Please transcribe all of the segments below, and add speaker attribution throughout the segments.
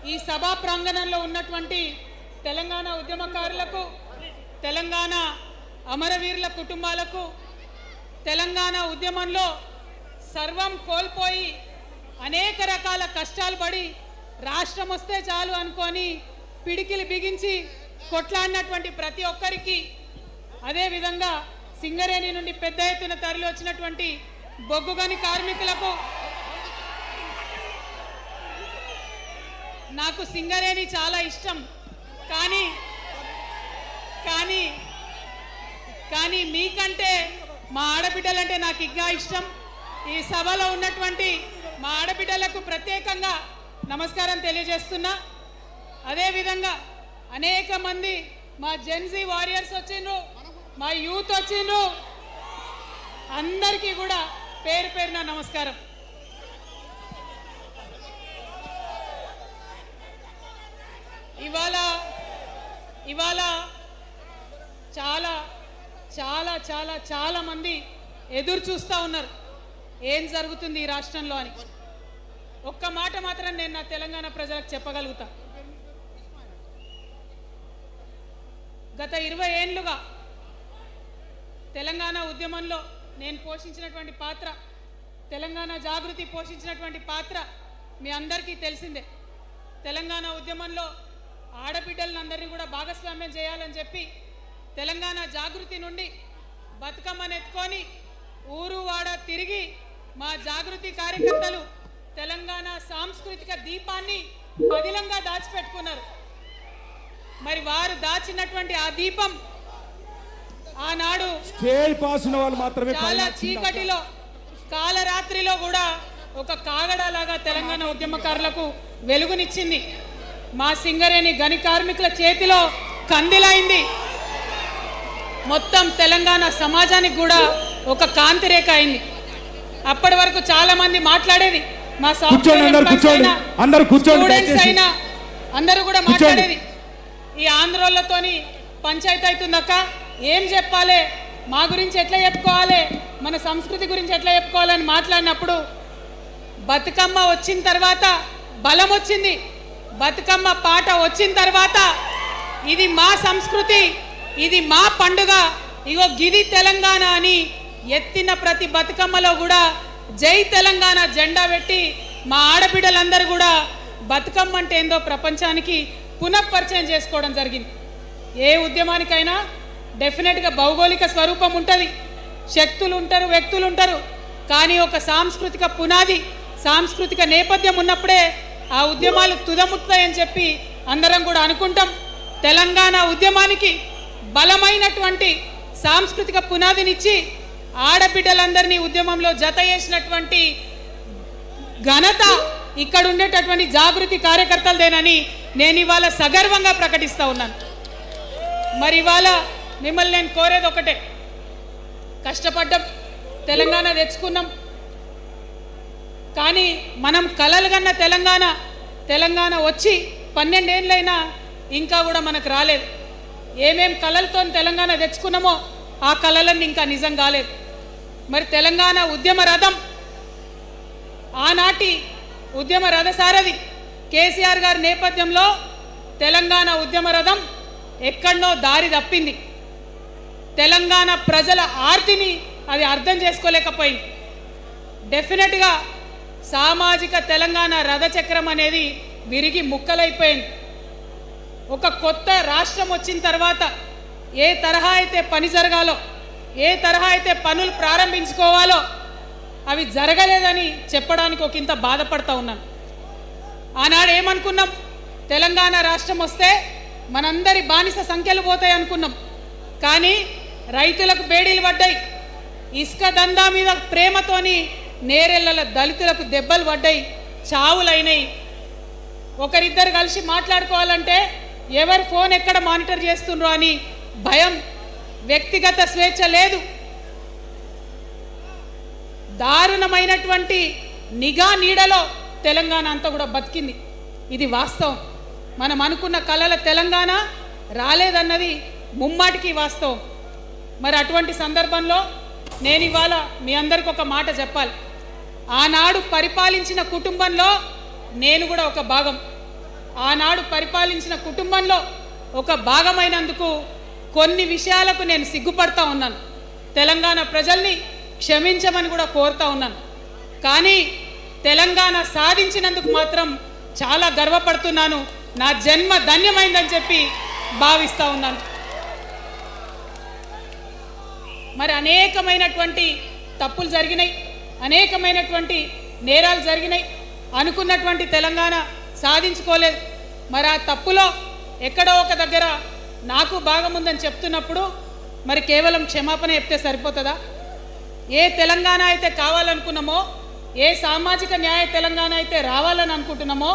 Speaker 1: ఈ సభా ప్రాంగణంలో ఉన్నటువంటి తెలంగాణ ఉద్యమకారులకు, తెలంగాణ అమరవీరుల కుటుంబాలకు, తెలంగాణ ఉద్యమంలో సర్వం కోల్పోయి అనేక రకాల కష్టాలు పడి రాష్ట్రం వస్తే చాలు అనుకొని పిడికిలి బిగించి కొట్లాడినటువంటి ప్రతి ఒక్కరికి, అదేవిధంగా సింగరేణి నుండి పెద్ద ఎత్తున తరలి వచ్చినటువంటి బొగ్గుగని కార్మికులకు, నాకు సింగరేణి చాలా ఇష్టం, కానీ మీకంటే మా ఆడబిడ్డలంటే నాకు ఇంకా ఇష్టం. ఈ సభలో ఉన్నటువంటి మా ఆడబిడ్డలకు ప్రత్యేకంగా నమస్కారం తెలియజేస్తున్నా. అదేవిధంగా అనేక మంది మా జెన్జీ వారియర్స్ వచ్చిండ్రు, మా యూత్ వచ్చిండ్రు, అందరికీ కూడా పేరు పేరున నమస్కారం. ఇవాళ చాలా చాలా చాలా చాలా మంది ఎదురు చూస్తూ ఉన్నారు ఏం జరుగుతుంది ఈ రాష్ట్రంలో అని. ఒక్క మాట మాత్రం నేను నా తెలంగాణ ప్రజలకు చెప్పగలుగుతా. గత 20 ఏళ్లుగా తెలంగాణ ఉద్యమంలో నేను పోషించినటువంటి పాత్ర, తెలంగాణ జాగృతి పోషించినటువంటి పాత్ర మీ అందరికీ తెలిసిందే. తెలంగాణ ఉద్యమంలో ఆడబిడ్డలందరినీ కూడా భాగస్వామ్యం చేయాలని చెప్పి తెలంగాణ జాగృతి నుండి బతుకమ్మను ఎత్తుకొని ఊరు వాడ తిరిగి మా జాగృతి కార్యకర్తలు తెలంగాణ సాంస్కృతిక దీపాన్ని పదిలంగా దాచిపెట్టుకున్నారు. మరి వారు దాచినటువంటి ఆ దీపం ఆనాడు చాలా చీకటిలో కాలరాత్రిలో కూడా ఒక కాగడాలాగా తెలంగాణ ఉద్యమకారులకు వెలుగునిచ్చింది. మా సింగరేణి గని కార్మికుల చేతిలో కందిలైంది. మొత్తం తెలంగాణ సమాజానికి కూడా ఒక కాంతిరేఖ అయింది. అప్పటి వరకు చాలా మంది మాట్లాడేది, మా స్టూడెంట్స్ అయినా అందరూ కూడా మాట్లాడేది, ఈ ఆంధ్రోళ్ళతోని పంచాయతీ అవుతుందక్క, ఏం చెప్పాలి, మా గురించి ఎట్లా చెప్పుకోవాలి, మన సంస్కృతి గురించి ఎట్లా చెప్పుకోవాలని మాట్లాడినప్పుడు బతుకమ్మ వచ్చిన తర్వాత బలం వచ్చింది. బతుకమ్మ పాట వచ్చిన తర్వాత ఇది మా సంస్కృతి, ఇది మా పండుగ, ఇగో గిది తెలంగాణ అని ఎత్తిన ప్రతి బతుకమ్మలో కూడా జై తెలంగాణ జెండా పెట్టి మా ఆడబిడ్డలందరూ కూడా బతుకమ్మ అంటే ఏందో ప్రపంచానికి పునఃపరిచయం చేసుకోవడం జరిగింది. ఏ ఉద్యమానికైనా డెఫినెట్గా భౌగోళిక స్వరూపం ఉంటుంది, శక్తులు ఉంటారు, వ్యక్తులు ఉంటారు, కానీ ఒక సాంస్కృతిక పునాది, సాంస్కృతిక నేపథ్యం ఉన్నప్పుడే ఆ ఉద్యమాలు తుదముట్టాయని చెప్పి అందరం కూడా అనుకుంటాం. తెలంగాణ ఉద్యమానికి బలమైనటువంటి సాంస్కృతిక పునాదినిచ్చి ఆడబిడ్డలందరినీ ఉద్యమంలో జత చేసినటువంటి ఘనత ఇక్కడ ఉండేటటువంటి జాగృతి కార్యకర్తలదేనని నేను ఇవాళ సగర్వంగా ప్రకటిస్తూ ఉన్నాను. మరి ఇవాళ మిమ్మల్ని నేను కోరేది ఒకటే, కష్టపడ్డాం, తెలంగాణ తెచ్చుకున్నాం, కానీ మనం కలలు కన్న తెలంగాణ వచ్చి 12 ఏళ్ళైనా ఇంకా కూడా మనకు రాలేదు. ఏమేం కలలతో తెలంగాణ తెచ్చుకున్నామో ఆ కలలన్నీ ఇంకా నిజం కాలేదు. మరి తెలంగాణ ఉద్యమ రథం, ఆనాటి ఉద్యమ రథసారథి కేసీఆర్ గారి నేపథ్యంలో తెలంగాణ ఉద్యమ రథం ఎక్కడనో దారి తప్పింది. తెలంగాణ ప్రజల ఆర్తిని అది అర్థం చేసుకోలేకపోయింది. డెఫినెట్గా సామాజిక తెలంగాణ రథచక్రం అనేది విరిగి ముక్కలైపోయింది. ఒక కొత్త రాష్ట్రం వచ్చిన తర్వాత ఏ తరహా అయితే పని జరగాలో, ఏ తరహా అయితే పనులు ప్రారంభించుకోవాలో అవి జరగలేదని చెప్పడానికి ఒకంత బాధపడతా ఉన్నాను. ఆనాడు ఏమనుకున్నాం, తెలంగాణ రాష్ట్రం వస్తే మనందరి బానిస సంఖ్యలు పోతాయి అనుకున్నాం, కానీ రైతులకు బేడీలు పడ్డాయి, ఇసుక దందా మీద ప్రేమతోని నేరెళ్ళల దళితులకు దెబ్బలు పడ్డాయి, చావులైనాయి. ఒకరిద్దరు కలిసి మాట్లాడుకోవాలంటే ఎవరు ఫోన్ ఎక్కడ మానిటర్ చేస్తుండ్రో అని భయం, వ్యక్తిగత స్వేచ్ఛ లేదు. దారుణమైనటువంటి నిఘా నీడలో తెలంగాణ అంతా కూడా బతికింది. ఇది వాస్తవం. మనం అనుకున్న కలల తెలంగాణ రాలేదన్నది ముమ్మాటికి వాస్తవం. మరి అటువంటి సందర్భంలో నేను ఇవాళ మీ అందరికి ఒక మాట చెప్పాలి. ఆనాడు పరిపాలించిన కుటుంబంలో నేను కూడా ఒక భాగం. ఆనాడు పరిపాలించిన కుటుంబంలో ఒక భాగమైనందుకు కొన్ని విషయాలకు నేను సిగ్గుపడతా ఉన్నాను. తెలంగాణ ప్రజల్ని క్షమించమని కూడా కోరుతా ఉన్నాను. కానీ తెలంగాణ సాధించినందుకు మాత్రం చాలా గర్వపడుతున్నాను. నా జన్మ ధన్యమైందని చెప్పి భావిస్తూ ఉన్నాను. మరి అనేకమైనటువంటి తప్పులు జరిగినాయి, అనేకమైనటువంటి నేరాలు జరిగినాయి. అనుకున్నటువంటి తెలంగాణ సాధించుకోలేదు. మరి ఆ తప్పులో ఎక్కడో ఒక దగ్గర నాకు భాగం ఉందని చెప్తున్నప్పుడు మరి కేవలం క్షమాపణ చెప్తే సరిపోతుందా? ఏ తెలంగాణ అయితే కావాలనుకున్నామో, ఏ సామాజిక న్యాయ తెలంగాణ అయితే రావాలని అనుకుంటున్నామో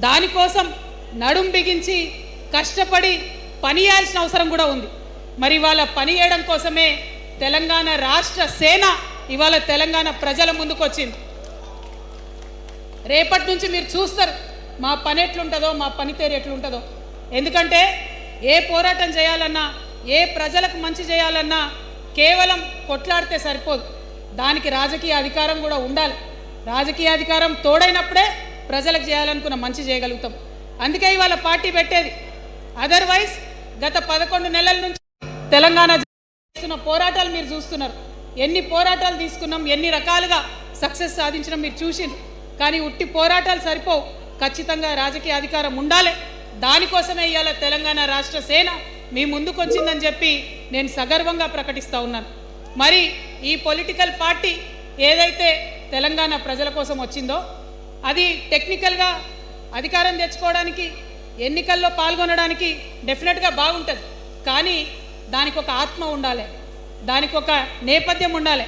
Speaker 1: దానికోసం నడుం బిగించి కష్టపడి పని చేయాల్సిన అవసరం కూడా ఉంది. మరి ఇవాళ పని చేయడం కోసమే తెలంగాణ రాష్ట్ర సేన ఇవాళ తెలంగాణ ప్రజల ముందుకు వచ్చింది. రేపటి నుంచి మీరు చూస్తారు మా పని ఎట్లుంటుందో, మా పనితీరు ఎట్లుంటుందో. ఎందుకంటే ఏ పోరాటం చేయాలన్నా, ఏ ప్రజలకు మంచి చేయాలన్నా కేవలం కొట్లాడితే సరిపోదు. దానికి రాజకీయ అధికారం కూడా ఉండాలి. రాజకీయ అధికారం తోడైనప్పుడే ప్రజలకు చేయాలనుకున్న మంచి చేయగలుగుతాం. అందుకే ఇవాళ పార్టీ పెట్టేది. అదర్వైజ్ గత 11 నెలల నుంచి తెలంగాణ చేస్తున్న పోరాటాలు మీరు చూస్తున్నారు. ఎన్ని పోరాటాలు తీసుకున్నాం, ఎన్ని రకాలుగా సక్సెస్ సాధించడం మీరు చూసిండ్రు. కానీ ఉట్టి పోరాటాలు సరిపోవు, ఖచ్చితంగా రాజకీయ అధికారం ఉండాలి. దానికోసమే ఇవాళ తెలంగాణ రాష్ట్ర సేన మీ ముందుకు వచ్చిందని చెప్పి నేను సగర్వంగా ప్రకటిస్తూ ఉన్నాను. మరి ఈ పొలిటికల్ పార్టీ ఏదైతే తెలంగాణ ప్రజల కోసం వచ్చిందో అది టెక్నికల్గా అధికారం తెచ్చుకోవడానికి, ఎన్నికల్లో పాల్గొనడానికి డెఫినెట్గా బాగుంటుంది. కానీ దానికి ఒక ఆత్మ ఉండాలి, దానికి ఒక నేపథ్యం ఉండాలి.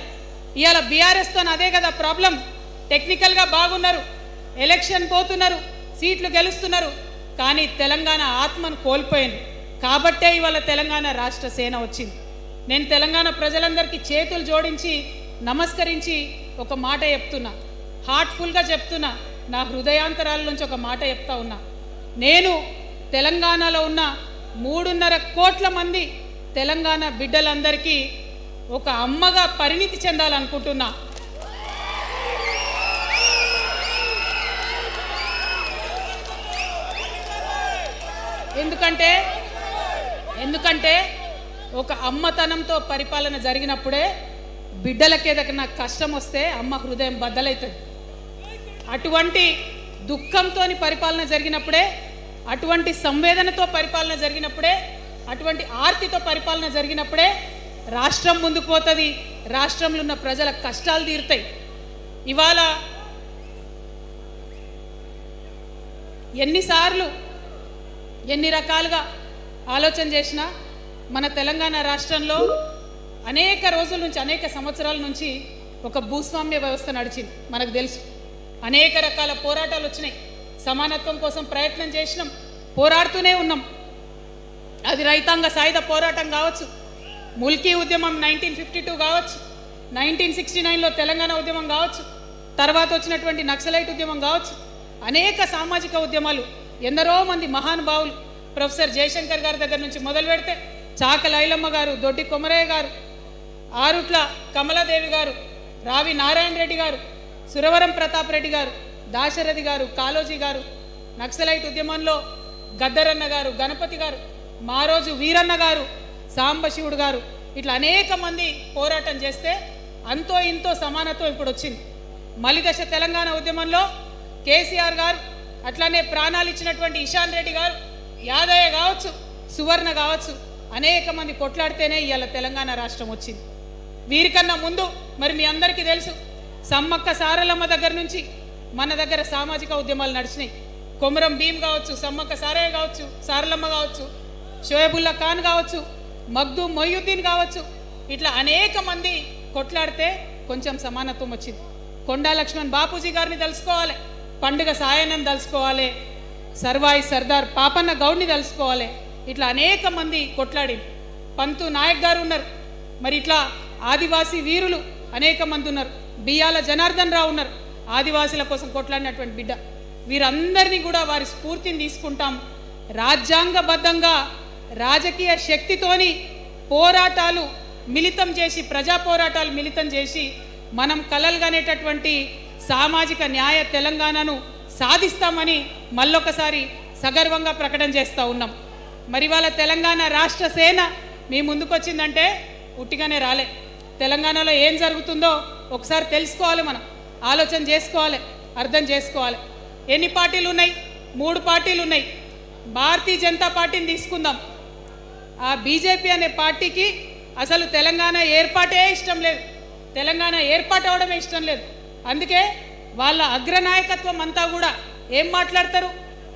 Speaker 1: ఇవాళ బీఆర్ఎస్తో అదే కదా ప్రాబ్లం. టెక్నికల్గా బాగున్నారు, ఎలక్షన్ పోతున్నారు, సీట్లు గెలుస్తున్నారు, కానీ తెలంగాణ ఆత్మను కోల్పోయింది. కాబట్టే ఇవాళ తెలంగాణ రాష్ట్ర సేన వచ్చింది. నేను తెలంగాణ ప్రజలందరికీ చేతులు జోడించి నమస్కరించి ఒక మాట చెప్తున్నా, హార్ట్ఫుల్గా చెప్తున్నా, నా హృదయాంతరాల నుంచి ఒక మాట చెప్తా ఉన్నా. నేను తెలంగాణలో ఉన్న 3.5 కోట్ల మంది తెలంగాణ బిడ్డలందరికీ ఒక అమ్మగా పరిణితి చెందాలనుకుంటున్నా. ఎందుకంటే ఒక అమ్మతనంతో పరిపాలన జరిగినప్పుడే బిడ్డలకి ఏదైనా కష్టం వస్తే అమ్మ హృదయం బద్దలవుతుంది. అటువంటి దుఃఖంతో పరిపాలన జరిగినప్పుడే, అటువంటి సంవేదనతో పరిపాలన జరిగినప్పుడే, అటువంటి ఆర్తితో పరిపాలన జరిగినప్పుడే రాష్ట్రం ముందుకు పోతుంది, రాష్ట్రంలో ఉన్న ప్రజల కష్టాలు తీరుతాయి. ఇవాళ ఎన్నిసార్లు ఎన్ని రకాలుగా ఆలోచన చేసినా మన తెలంగాణ రాష్ట్రంలో అనేక రోజుల నుంచి, అనేక సంవత్సరాల నుంచి ఒక భూస్వామ్య వ్యవస్థ నడిచింది. మనకు తెలుసు, అనేక రకాల పోరాటాలు వచ్చినాయి. సమానత్వం కోసం ప్రయత్నం చేసినాం, పోరాడుతూనే ఉన్నాం. అది రైతాంగ సాయుధ పోరాటం కావచ్చు, ముల్కీ ఉద్యమం 1952 కావచ్చు, 1969లో తెలంగాణ ఉద్యమం కావచ్చు, తర్వాత వచ్చినటువంటి నక్సలైట్ ఉద్యమం కావచ్చు, అనేక సామాజిక ఉద్యమాలు, ఎందరో మంది మహానుభావులు, ప్రొఫెసర్ జయశంకర్ గారి దగ్గర నుంచి మొదలు పెడితే చాక లైలమ్మ గారు, దొడ్డి కొమరయ్య గారు, ఆరుట్ల కమలాదేవి గారు, రావి నారాయణ రెడ్డి గారు, సురవరం ప్రతాప్ రెడ్డి గారు, దాశరథి గారు, కాళోజీ గారు, నక్సలైట్ ఉద్యమంలో గద్దరన్న గారు, గణపతి గారు, మారోజు వీరన్న గారు, సాంబశివుడు గారు, ఇట్లా అనేక మంది పోరాటం చేస్తే అంతో ఇంతో సమానత్వం ఇప్పుడు వచ్చింది. మలిదశ తెలంగాణ ఉద్యమంలో కేసీఆర్ గారు, అట్లానే ప్రాణాలు ఇచ్చినటువంటి ఇషాన్ రెడ్డి గారు, యాదయ్య కావచ్చు, సువర్ణ కావచ్చు, అనేక మంది కొట్లాడితేనే ఇవాళ తెలంగాణ రాష్ట్రం వచ్చింది. వీరికన్నా ముందు మరి మీ అందరికీ తెలుసు, సమ్మక్క సారలమ్మ దగ్గర నుంచి మన దగ్గర సామాజిక ఉద్యమాలు నడిచినాయి. కొమరం భీమ్ కావచ్చు, సమ్మక్క సారయ్య కావచ్చు, సారలమ్మ కావచ్చు, షోయబుల్లా ఖాన్ కావచ్చు, మగ్దూం మొయ్యుద్దీన్ కావచ్చు, ఇట్లా అనేక మంది కొట్లాడితే కొంచెం సమానత్వం వచ్చింది. కొండా లక్ష్మణ్ బాపూజీ గారిని తెలుసుకోవాలి, పండుగ సాయన్నని తెలుసుకోవాలి, సర్వాయి సర్దార్ పాపన్న గౌడ్ని తెలుసుకోవాలి. ఇట్లా అనేక మంది కొట్లాడి, పంతు నాయక్ గారు ఉన్నారు, మరి ఇట్లా ఆదివాసీ వీరులు అనేక మంది ఉన్నారు, బియ్యాల జనార్దన్ రావు ఉన్నారు, ఆదివాసీల కోసం కొట్లాడినటువంటి బిడ్డ. వీరందరినీ కూడా వారి స్ఫూర్తిని తీసుకుంటాం. రాజ్యాంగబద్ధంగా రాజకీయ శక్తితోని పోరాటాలు మిళితం చేసి, ప్రజా పోరాటాలు మిళితం చేసి మనం కలలుగనేటటువంటి సామాజిక న్యాయ తెలంగాణను సాధిస్తామని మళ్ళొకసారి సగర్వంగా ప్రకటన చేస్తూ ఉన్నాం. మరి వాళ్ళ తెలంగాణ రాష్ట్ర సేన మీ ముందుకొచ్చిందంటే ఉట్టిగానే రాలే. తెలంగాణలో ఏం జరుగుతుందో ఒకసారి తెలుసుకోవాలి, మనం ఆలోచన చేసుకోవాలి, అర్థం చేసుకోవాలి. ఎన్ని పార్టీలు ఉన్నాయి? 3 పార్టీలు ఉన్నాయి. భారతీయ జనతా పార్టీని తీసుకుందాం. ఆ బీజేపీ అనే పార్టీకి అసలు తెలంగాణ ఏర్పాటే ఇష్టం లేదు, తెలంగాణ ఏర్పాటు అవడమే ఇష్టం లేదు. అందుకే వాళ్ళ అగ్రనాయకత్వం అంతా కూడా ఏం మాట్లాడతారు?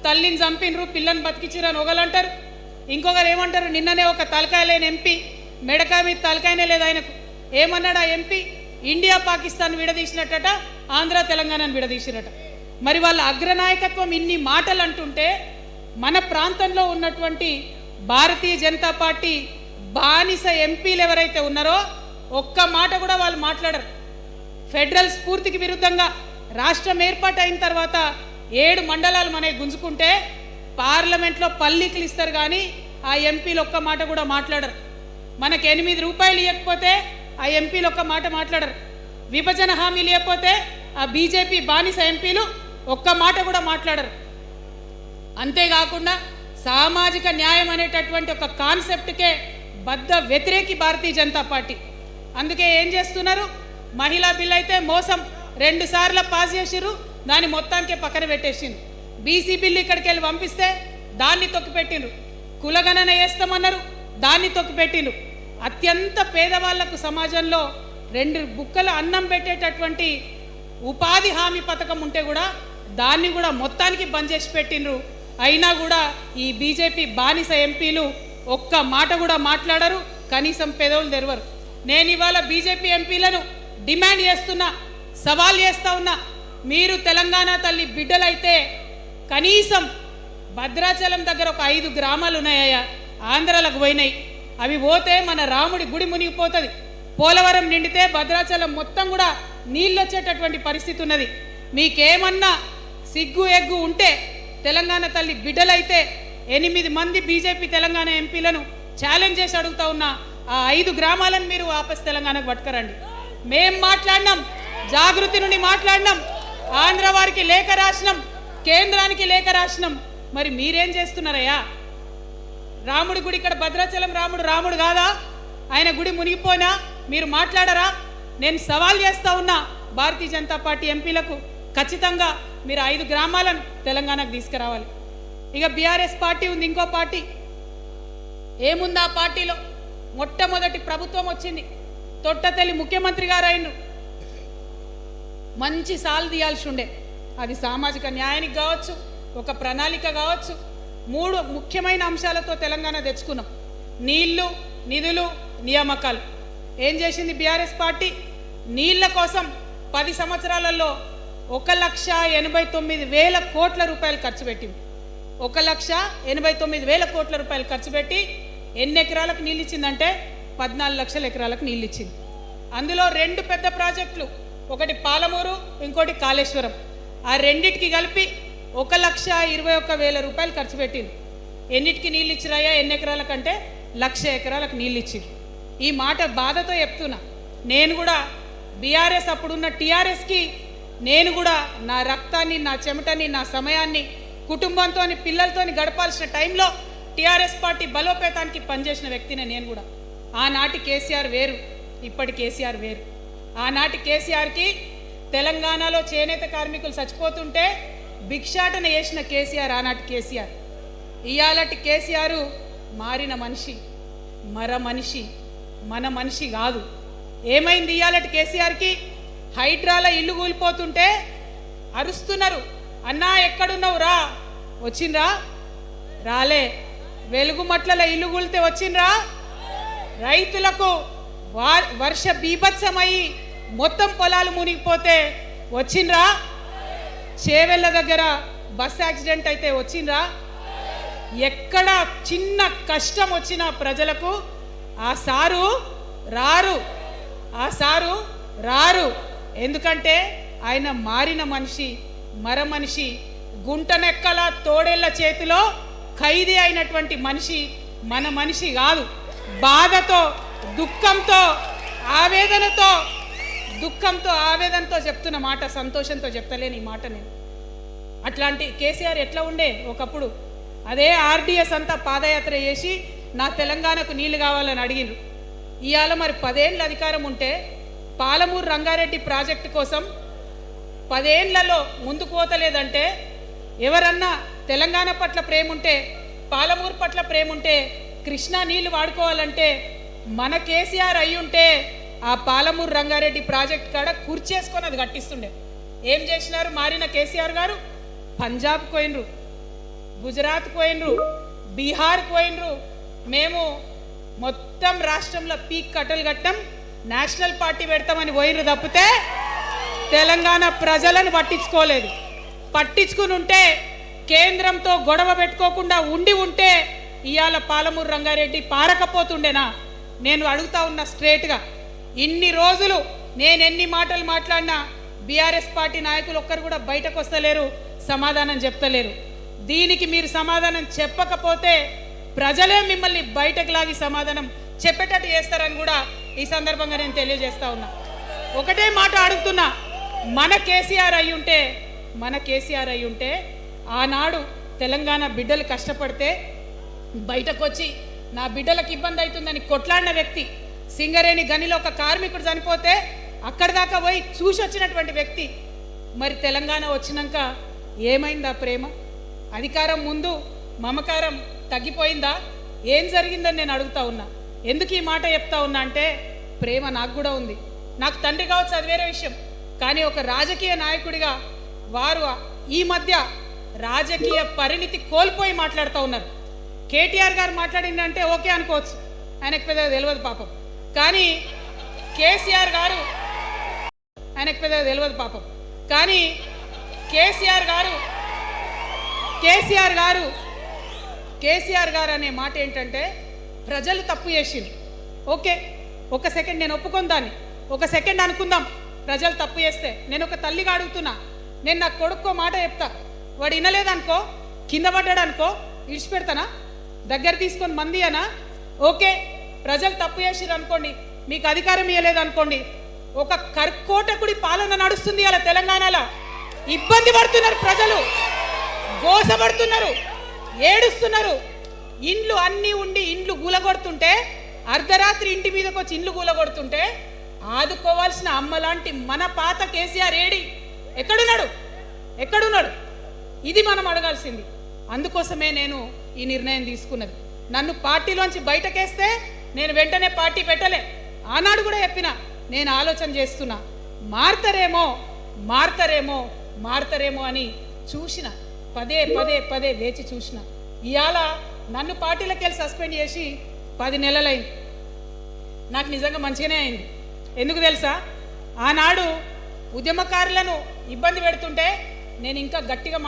Speaker 1: తల్లిని చంపినరు, పిల్లని బతికించరు అని ఒకరు, ఇంకొకరు ఏమంటారు? నిన్ననే ఒక తలకాయ లేని ఎంపీ, మెడకాయ మీద తలకాయనే లేదు ఆయనకు, ఏమన్నాడు ఆ ఎంపీ? ఇండియా పాకిస్తాన్ విడదీసినట్టట, ఆంధ్ర తెలంగాణను విడదీసినట్ట. మరి వాళ్ళ అగ్రనాయకత్వం ఇన్ని మాటలు అంటుంటే మన ప్రాంతంలో ఉన్నటువంటి భారతీయ జనతా పార్టీ బానిస ఎంపీలు ఎవరైతే ఉన్నారో ఒక్క మాట కూడా వాళ్ళు మాట్లాడరు. ఫెడరల్ స్ఫూర్తికి విరుద్ధంగా రాష్ట్రం ఏర్పాటు అయిన తర్వాత 7 మండలాలు మనకి గుంజుకుంటే పార్లమెంట్లో పల్లీకులు ఇస్తారు, కానీ ఆ ఎంపీలు ఒక్క మాట కూడా మాట్లాడరు. మనకు 8 రూపాయలు ఇవ్వకపోతే ఆ ఎంపీలు ఒక్క మాట మాట్లాడరు. విభజన హామీలు ఇవ్వకపోతే ఆ బీజేపీ బానిస ఎంపీలు ఒక్క మాట కూడా మాట్లాడరు. అంతేకాకుండా సామాజిక న్యాయం అనేటటువంటి ఒక కాన్సెప్ట్కే బద్ద వ్యతిరేకి భారతీయ జనతా పార్టీ. అందుకే ఏం చేస్తున్నారు? మహిళా బిల్ అయితే మోసం 2 సార్లు పాస్ చేసిర్రు, దాన్ని మొత్తానికే పక్కన పెట్టేసిండ్రు. బీసీ బిల్లు ఇక్కడికి వెళ్ళి పంపిస్తే దాన్ని తొక్కిపెట్టిండ్రు. కులగణన వేస్తామన్నారు, దాన్ని తొక్కిపెట్టిండ్రు. అత్యంత పేదవాళ్లకు సమాజంలో 2 బుక్కల అన్నం పెట్టేటటువంటి ఉపాధి హామీ పథకం ఉంటే కూడా దాన్ని కూడా మొత్తానికి బంద్ చేసి పెట్టిండ్రు. అయినా కూడా ఈ బీజేపీ బానిస ఎంపీలు ఒక్క మాట కూడా మాట్లాడరు, కనీసం పెదవులు తెరవరు. నేను ఇవాళ బీజేపీ ఎంపీలను డిమాండ్ చేస్తున్నా, సవాల్ చేస్తా ఉన్నా, మీరు తెలంగాణ తల్లి బిడ్డలైతే కనీసం భద్రాచలం దగ్గర ఒక 5 గ్రామాలు ఉన్నాయా, ఆంధ్రాలకు పోయినాయి, అవి పోతే మన రాముడి గుడి మునిగిపోతుంది. పోలవరం నిండితే భద్రాచలం మొత్తం కూడా నీళ్ళు వచ్చేటటువంటి పరిస్థితి ఉన్నది. మీకేమన్నా సిగ్గు ఎగ్గు ఉంటే తెలంగాణ తల్లి బిడ్డలైతే 8 మంది బీజేపీ తెలంగాణ ఎంపీలను ఛాలెంజ్ చేసి అడుగుతా ఉన్నా, ఆ 5 గ్రామాలను మీరు వాపస్ తెలంగాణకు పట్టుకరండి. మేం మాట్లాడినాం, జాగృతి నుండి మాట్లాడినాం, ఆంధ్ర వారికి లేఖ రాసినాం, కేంద్రానికి లేఖ రాసినాం. మరి మీరేం చేస్తున్నారయ్యా? రాముడి గుడి ఇక్కడ భద్రాచలం రాముడు కాదా? ఆయన గుడి మునిగిపోయినా మీరు మాట్లాడరా? నేను సవాల్ చేస్తా ఉన్నా భారతీయ జనతా పార్టీ ఎంపీలకు, ఖచ్చితంగా మీరు 5 గ్రామాలను తెలంగాణకు తీసుకురావాలి. ఇక బీఆర్ఎస్ పార్టీ ఉంది, ఇంకో పార్టీ. ఏముంది ఆ పార్టీలో? మొట్టమొదటి ప్రభుత్వం వచ్చింది, తొట్టతల్లి ముఖ్యమంత్రి గారు అయినరు. మంచి సాలు తీయాల్సి ఉండే, అది సామాజిక న్యాయానికి కావచ్చు, ఒక ప్రణాళిక కావచ్చు. 3 ముఖ్యమైన అంశాలతో తెలంగాణ తెచ్చుకున్నాం: నీళ్లు, నిధులు, నియామకాలు. ఏం చేసింది బీఆర్ఎస్ పార్టీ? నీళ్ల కోసం 10 సంవత్సరాలలో 1,89,000 కోట్ల రూపాయలు ఖర్చు పెట్టింది. 1,89,000 కోట్ల రూపాయలు ఖర్చు పెట్టి ఎన్ని ఎకరాలకు నీళ్ళు ఇచ్చిందంటే 14 లక్షల ఎకరాలకు నీళ్ళు ఇచ్చింది. అందులో 2 పెద్ద ప్రాజెక్టులు, ఒకటి పాలమూరు, ఇంకోటి కాళేశ్వరం. ఆ రెండింటికి కలిపి 1,21,000 రూపాయలు ఖర్చు పెట్టింది. ఎన్నిటికి నీళ్ళు ఇచ్చిరాయా? ఎన్ని ఎకరాలకంటే 1,00,000 ఎకరాలకు నీళ్ళు ఇచ్చిరు. ఈ మాట బాధతో చెప్తున్నా. నేను కూడా బీఆర్ఎస్ అప్పుడున్న టీఆర్ఎస్కి నేను కూడా నా రక్తాన్ని, నా చెమటని, నా సమయాన్ని కుటుంబంతో పిల్లలతో గడపాల్సిన టైంలో టీఆర్ఎస్ పార్టీ బలోపేతానికి పనిచేసిన వ్యక్తినే నేను కూడా. ఆనాటి కేసీఆర్ వేరు, ఇప్పటి కేసీఆర్ వేరు. ఆనాటి కేసీఆర్కి తెలంగాణలో చేనేత కార్మికులు చచ్చిపోతుంటే భిక్షాటన చేసిన కేసీఆర్ ఆనాటి కేసీఆర్. ఇయాలటి కేసీఆర్ మారిన మనిషి, మనిషి, మన మనిషి కాదు. ఏమైంది ఇయాలటి కేసీఆర్కి? హైడ్రాలో ఇల్లు కూలిపోతుంటే అరుస్తున్నారు, అన్నా ఎక్కడున్నావు రా, వచ్చిండ్రా? రాలే. వెలుగుమట్లలో ఇల్లు కూలితే వచ్చిండ్రా? రైతులకు వర్ష బీభత్సమై మొత్తం పొలాలు మునిగిపోతే వచ్చిండ్రా? చేవెళ్ళ దగ్గర బస్ యాక్సిడెంట్ అయితే వచ్చిండ్రా? ఎక్కడ చిన్న కష్టం వచ్చిన ప్రజలకు ఆ సారు రారు, ఆ సారు రారు. ఎందుకంటే ఆయన మారిన మనిషి, మనిషి, గుంటనెక్కల తోడేళ్ల చేతిలో ఖైదీ అయినటువంటి మనిషి, మన మనిషి కాదు. బాధతో, దుఃఖంతో, ఆవేదనతో చెప్తున్న మాట, సంతోషంతో చెప్తలేని ఈ మాట నేను. అట్లాంటి కేసీఆర్ ఎట్లా ఉండే ఒకప్పుడు? అదే ఆర్డీఎస్ అంతా పాదయాత్ర చేసి నా తెలంగాణకు నీళ్లు కావాలని అడిగినారు. ఇవాళ మరి 10 ఏళ్ళ అధికారం ఉంటే పాలమూరు రంగారెడ్డి ప్రాజెక్టు కోసం 10 ఏళ్లలో ముందుకు పోతలేదంటే, ఎవరన్నా తెలంగాణ పట్ల ప్రేమ ఉంటే, పాలమూరు పట్ల ప్రేమ ఉంటే, కృష్ణా నీళ్లు వాడుకోవాలంటే మన కేసీఆర్ అయి ఉంటే ఆ పాలమూరు రంగారెడ్డి ప్రాజెక్ట్ కాడ కుర్చేసుకొని అది కట్టిస్తుండే. ఏం చేసినారు మారిన కేసీఆర్ గారు? పంజాబ్ పోయినరు, గుజరాత్ పోయినరు, బీహార్ పోయినరు. మేము మొత్తం రాష్ట్రంలో పీక్ కట్టలు కట్టం, నేషనల్ పార్టీ పెడతామని పోయినరు తప్పితే తెలంగాణ ప్రజలను పట్టించుకోలేదు. పట్టించుకుని ఉంటే, కేంద్రంతో గొడవ పెట్టుకోకుండా ఉంటే ఇవాళ పాలమూరు రంగారెడ్డి పారకపోతుండేనా? నేను అడుగుతా ఉన్నా స్ట్రేట్గా. ఇన్ని రోజులు నేను ఎన్ని మాటలు మాట్లాడినా బీఆర్ఎస్ పార్టీ నాయకులు ఒక్కరు కూడా బయటకు వస్తలేరు, సమాధానం చెప్తలేరు. దీనికి మీరు సమాధానం చెప్పకపోతే ప్రజలే మిమ్మల్ని బయటకు లాగి సమాధానం చెప్పేటట్టు చేస్తారని కూడా ఈ సందర్భంగా నేను తెలియజేస్తా ఉన్నా. ఒకటే మాట అడుగుతున్నా, మన కేసీఆర్ అయి ఉంటే ఆనాడు తెలంగాణ బిడ్డలు కష్టపడితే బయటకు వచ్చి నా బిడ్డలకు ఇబ్బంది అవుతుందని కొట్లాడిన వ్యక్తి, సింగరేణి గనిలో ఒక కార్మికుడు చనిపోతే అక్కడి దాకా పోయి చూసి వచ్చినటువంటి వ్యక్తి, మరి తెలంగాణ వచ్చినాక ఏమైందా ప్రేమ? అధికారం ముందు మమకారం తగ్గిపోయిందా? ఏం జరిగిందని నేను అడుగుతా ఉన్నా. ఎందుకు ఈ మాట చెప్తా ఉన్నా అంటే, ప్రేమ నాకు కూడా ఉంది. నాకు తండ్రి కావచ్చు, అది వేరే విషయం. కానీ ఒక రాజకీయ నాయకుడిగా వారు ఈ మధ్య రాజకీయ పరిణితి కోల్పోయి మాట్లాడుతూ ఉన్నారు. కేటీఆర్ గారు మాట్లాడిందంటే ఓకే అనుకోవచ్చు, ఆయనకు పెద్దగా తెలియదు పాపం. కానీ కేసీఆర్ గారు అనే మాట ఏంటంటే, ప్రజలు తప్పు చేసింది. ఓకే, ఒక సెకండ్ నేను ఒప్పుకొని దాన్ని, ఒక సెకండ్ అనుకుందాం. ప్రజలు తప్పు చేస్తే నేను ఒక తల్లిగా అడుగుతున్నా, నేను నా కొడుకో మాట చెప్తా, వాడు వినలేదనుకో, కింద పడ్డాడు అనుకో, ఇడిచిపెడతానా? దగ్గర తీసుకొని మంది అనా? ఓకే, ప్రజలు తప్పు చేసిరు అనుకోండి, మీకు అధికారం ఇవ్వలేదు అనుకోండి, ఒక కర్కోటకుడి పాలన నడుస్తుంది అలా తెలంగాణలో. ఇబ్బంది పడుతున్నారు ప్రజలు, గోసపడుతున్నారు, ఏడుస్తున్నారు. ఇండ్లు అన్నీ ఉండి ఇండ్లు గూలగొడుతుంటే, అర్ధరాత్రి ఇంటి మీదకి వచ్చి ఇండ్లు గూలగొడుతుంటే ఆదుకోవాల్సిన అమ్మలాంటి మన పాత కేసీఆర్ ఎక్కడున్నాడు? ఇది మనం అడగాల్సింది. అందుకోసమే నేను ఈ నిర్ణయం తీసుకున్నది. నన్ను పార్టీలోంచి బయటకేస్తే నేను వెంటనే పార్టీ పెట్టలే. ఆనాడు కూడా చెప్పిన, నేను ఆలోచన చేస్తున్నా, మారతారేమో అని చూసిన, పదే వేచి చూసిన. ఇవాళ నన్ను పార్టీలోకి వెళ్ళి సస్పెండ్ చేసి 10 నెలలైంది. నాకు నిజంగా మంచిగానే అయింది. ఎందుకు తెలుసా? ఆనాడు ఉద్యమకారులను ఇబ్బంది పెడుతుంటే నేను ఇంకా గట్టిగా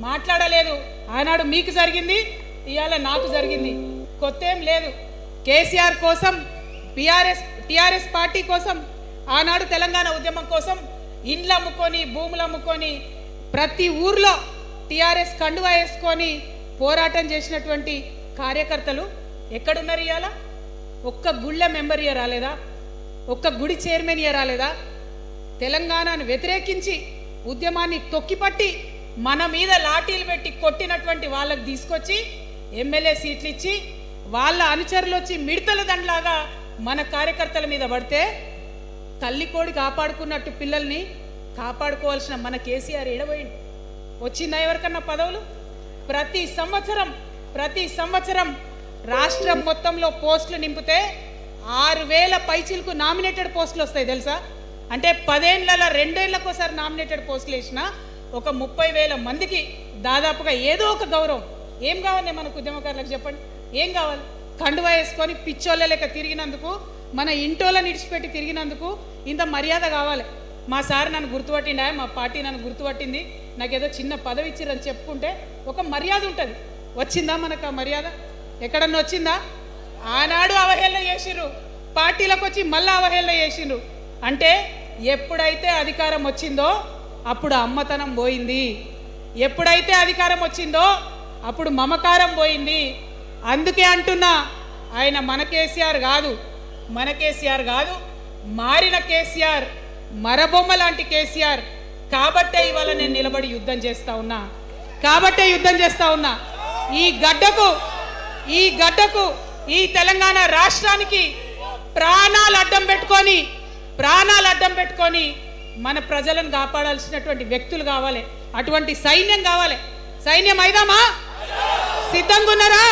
Speaker 1: మాట్లాడలేదు. ఆనాడు మీకు జరిగింది, ఇవాళ నాకు జరిగింది. కొత్త ఏం లేదు. కేసీఆర్ కోసం, టీఆర్ఎస్ పార్టీ కోసం, ఆనాడు తెలంగాణ ఉద్యమం కోసం ఇండ్లు అమ్ముకొని, భూములు అమ్ముకొని, ప్రతి ఊర్లో టీఆర్ఎస్ కండువా వేసుకొని పోరాటం చేసినటువంటి కార్యకర్తలు ఎక్కడున్నారు ఇవాళ? ఒక్క గుళ్ళ మెంబర్ ఇయర్ రాలేదా? ఒక్క గుడి చైర్మన్ ఇయర్ రాలేదా? తెలంగాణను వ్యతిరేకించి ఉద్యమాన్ని తొక్కిపట్టి మన మీద లాఠీలు పెట్టి కొట్టినటువంటి వాళ్ళకు తీసుకొచ్చి ఎమ్మెల్యే సీట్లు ఇచ్చి వాళ్ళ అనుచరులు వచ్చి మిడతల దండలాగా మన కార్యకర్తల మీద పడితే, తల్లి కోడి కాపాడుకున్నట్టు పిల్లల్ని కాపాడుకోవాల్సిన మన కేసీఆర్ ఎడబోయింది. వచ్చిందా ఎవరికన్నా పదవులు? ప్రతి సంవత్సరం రాష్ట్రం మొత్తంలో పోస్టులు నింపితే 6,000 పైచీలకు నామినేటెడ్ పోస్టులు వస్తాయి తెలుసా? అంటే 10 ఏళ్లలో 2 ఏళ్లకోసారి నామినేటెడ్ పోస్టులు వేసిన ఒక 30,000 మందికి దాదాపుగా ఏదో ఒక గౌరవం. ఏం కావాలి మనకు ఉద్యమకారులకు చెప్పండి? ఏం కావాలి? కండువా వేసుకొని పిచ్చోళ్ళ లెక్క తిరిగినందుకు, మన ఇంటోళ్ళని ఇడిచిపెట్టి తిరిగినందుకు ఇంత మర్యాద కావాలి. మా సార్ నన్ను గుర్తుపట్టిండా, మా పార్టీ నన్ను గుర్తుపట్టింది, నాకేదో చిన్న పదవి ఇచ్చిరని చెప్పుకుంటే ఒక మర్యాద ఉంటుంది. వచ్చిందా మనకు ఆ మర్యాద? ఎక్కడన్నా వచ్చిందా? ఆనాడు అవహేళన చేసిర్రు, పార్టీలకు వచ్చి మళ్ళీ అవహేళన చేసిండ్రు. అంటే ఎప్పుడైతే అధికారం వచ్చిందో అప్పుడు అమ్మతనం పోయింది, ఎప్పుడైతే అధికారం వచ్చిందో అప్పుడు మమకారం పోయింది. అందుకే అంటున్నా, ఆయన మన కేసీఆర్ కాదు, మారిన కేసీఆర్, మరబొమ్మ లాంటి కేసీఆర్. కాబట్టే ఇవాళ నేను నిలబడి యుద్ధం చేస్తా ఉన్నా. కాబట్టే యుద్ధం చేస్తా ఉన్నా. ఈ గడ్డకు ఈ తెలంగాణ రాష్ట్రానికి ప్రాణాలు అడ్డం పెట్టుకొని మన ప్రజలను కాపాడాల్సినటువంటి వ్యక్తులు కావాలి, అటువంటి సైన్యం కావాలి. సైన్యం అయిదామా? సిద్ధంగా ఉన్నారా?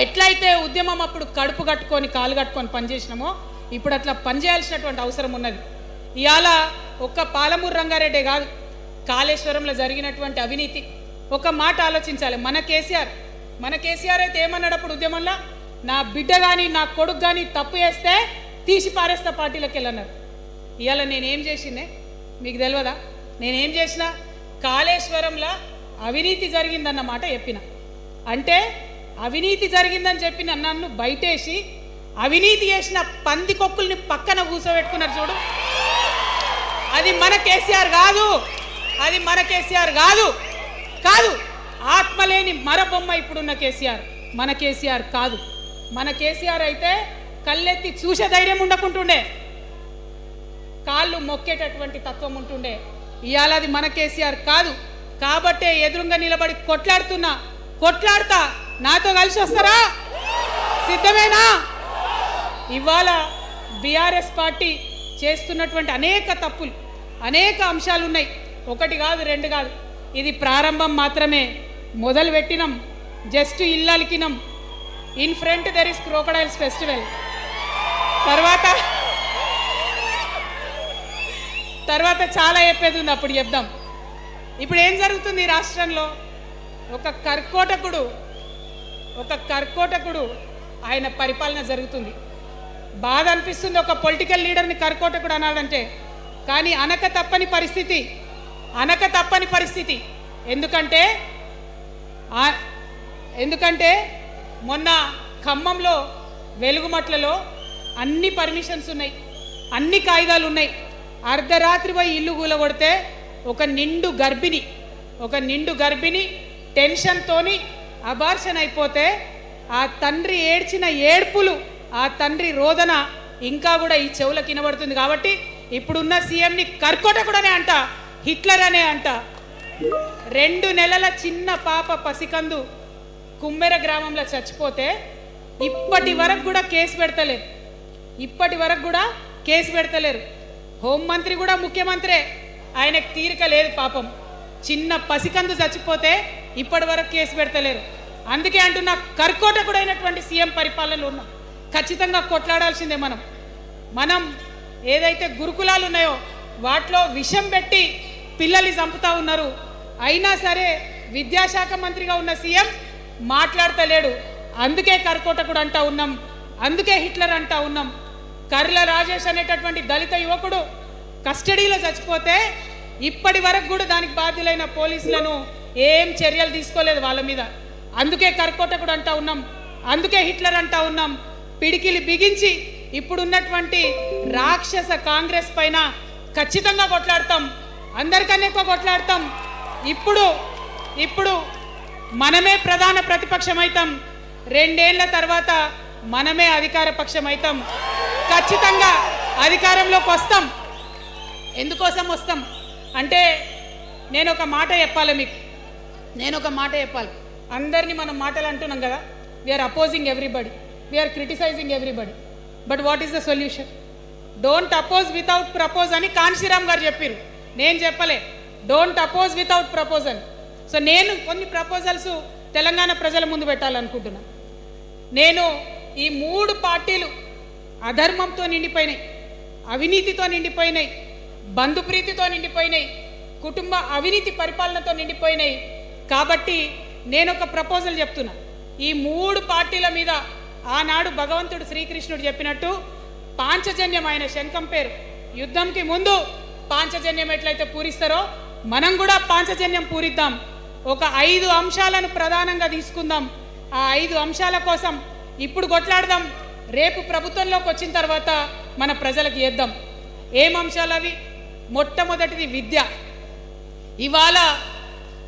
Speaker 1: ఎట్లయితే ఉద్యమం అప్పుడు కడుపు కట్టుకొని కాలు కట్టుకొని పనిచేసినామో ఇప్పుడు అట్లా పనిచేయాల్సినటువంటి అవసరం ఉన్నది. ఇవాళ ఒక్క పాలమూరు రంగారెడ్డి కాదు, కాళేశ్వరంలో జరిగినటువంటి అవినీతి ఒక మాట ఆలోచించాలి. మన కేసీఆర్ అయితే ఏమన్నాడు అప్పుడు ఉద్యమంలో? నా బిడ్డ కానీ నా కొడుకు కానీ తప్పు చేస్తే తీసి పారేస్తా పార్టీలకు వెళ్ళన్నారు. ఇవాళ నేనేం చేసిందే మీకు తెలియదా? నేనేం చేసిన? కాళేశ్వరంలో అవినీతి జరిగిందన్నమాట చెప్పిన. అంటే అవినీతి జరిగిందని చెప్పిన నన్ను బయటేసి అవినీతి చేసిన పందికొక్కుల్ని పక్కన కూర్చోబెట్టుకున్నారు చూడు. అది మన కేసీఆర్ కాదు. ఆత్మలేని మరబొమ్మ ఇప్పుడున్న కేసీఆర్ మన కేసీఆర్ కాదు. మన కేసీఆర్ అయితే కళ్ళెత్తి చూసే ధైర్యం ఉండకుంటుండే, కాళ్ళు మొక్కేటటువంటి తత్వం ఉంటుండే. ఇవాళ అది మన కేసీఆర్ కాదు. కాబట్టే ఎదురుగా నిలబడి కొట్లాడతా. నాతో కలిసి వస్తారా? సిద్ధమేనా? ఇవాళ బీఆర్ఎస్ పార్టీ చేస్తున్నటువంటి అనేక తప్పులు, అనేక అంశాలు ఉన్నాయి. ఒకటి కాదు, రెండు కాదు. ఇది ప్రారంభం మాత్రమే. మొదలు పెట్టినాం, జస్ట్ ఇల్లలికినాం. In front there is crocodiles festival. తర్వాత చాలా చెప్పేది ఉంది, అప్పుడు చెప్దాం. ఇప్పుడు ఏం జరుగుతుంది ఈ రాష్ట్రంలో? ఒక కర్కోటకుడు ఆయన పరిపాలన జరుగుతుంది. బాధ అనిపిస్తుంది ఒక పొలిటికల్ లీడర్ని కర్కోటకుడు అనాలంటే. కానీ అనక తప్పని పరిస్థితి. ఎందుకంటే మొన్న ఖమ్మంలో వెలుగుమట్లలో అన్ని పర్మిషన్స్ ఉన్నాయి, అన్ని కాయిదాలు ఉన్నాయి. అర్ధరాత్రి పోయి ఇల్లు కూలగొడితే ఒక నిండు గర్భిణి టెన్షన్తోని అబార్షన్ అయిపోతే ఆ తండ్రి ఏడ్చిన ఏడ్పులు, ఆ తండ్రి రోదన ఇంకా కూడా ఈ చెవులకు వినబడుతుంది. కాబట్టి ఇప్పుడున్న సీఎంని కర్కోటకుడనే అంట, హిట్లర్ అనే అంట. 2 నెలల చిన్న పాప పసికందు కుమ్మెర గ్రామంలో చచ్చిపోతే ఇప్పటి వరకు కూడా కేసు పెడతలేరు. హోంమంత్రి కూడా ముఖ్యమంత్రే, ఆయనకు తీరిక లేదు పాపం. చిన్న పసికందు చచ్చిపోతే ఇప్పటి వరకు కేసు పెడతలేరు. అందుకే అంటున్నా, కర్కోటకుడైనటువంటి సీఎం పరిపాలనలో ఉన్నాం. ఖచ్చితంగా కొట్లాడాల్సిందే. మనం ఏదైతే గురుకులాలు ఉన్నాయో వాటిలో విషం పెట్టి పిల్లల్ని చంపుతా ఉన్నారు. అయినా సరే విద్యాశాఖ మంత్రిగా ఉన్న సీఎం మాట్లాడతలేడు. అందుకే కర్కోటకుడు అంటా ఉన్నాం, అందుకే హిట్లర్ అంటా ఉన్నాం. కర్ల రాజేష్ అనేటటువంటి దళిత యువకుడు కస్టడీలో చచ్చిపోతే ఇప్పటి వరకు కూడా దానికి బాధ్యులైన పోలీసులను ఏం చర్యలు తీసుకోలేదు వాళ్ళ మీద. అందుకే కర్కోటకుడు అంటా ఉన్నాం, అందుకే హిట్లర్ అంటా ఉన్నాం. పిడికిలి బిగించి ఇప్పుడున్నటువంటి రాక్షస కాంగ్రెస్ పైన ఖచ్చితంగా కొట్లాడతాం, అందరికన్నా ఎక్కువ కొట్లాడతాం. ఇప్పుడు మనమే ప్రధాన ప్రతిపక్షం అవుతాం. 2 ఏళ్ల తర్వాత మనమే అధికార పక్షం అవుతాం. ఖచ్చితంగా అధికారంలోకి వస్తాం. ఎందుకోసం వస్తాం అంటే నేను ఒక మాట చెప్పాలి. అందరినీ మనం మాటలు అంటున్నాం కదా, we are opposing everybody, we are criticizing everybody. But what is the solution? Don't oppose without propose అని కాన్షీరామ్ గారు చెప్పారు. నేను చెప్పలే, don't oppose without proposal. So నేను కొన్ని ప్రపోజల్స్ తెలంగాణ ప్రజల ముందు పెట్టాలనుకుంటున్నా. నేను ఈ 3 పార్టీలు అధర్మంతో నిండిపోయినాయి, అవినీతితో నిండిపోయినాయి, బంధుప్రీతితో నిండిపోయినాయి, కుటుంబ అవినీతి పరిపాలనతో నిండిపోయినాయి. కాబట్టి నేను ఒక ప్రపోజల్ చెప్తున్నా. ఈ 3 పార్టీల మీద ఆనాడు భగవంతుడు శ్రీకృష్ణుడు చెప్పినట్టు పాంచజన్యం, ఆయన శంఖం పేరు, యుద్ధంకి ముందు పాంచజన్యం ఎట్లయితే పూరిస్తారో మనం కూడా పాంచజన్యం పూరిద్దాం. ఒక 5 అంశాలను ప్రధానంగా తీసుకుందాం. ఆ 5 అంశాల కోసం ఇప్పుడు కొట్లాడదాం. రేపు ప్రభుత్వంలోకి వచ్చిన తర్వాత మన ప్రజలకు చేద్దాం. ఏం అంశాలు అవి? మొట్టమొదటిది విద్య.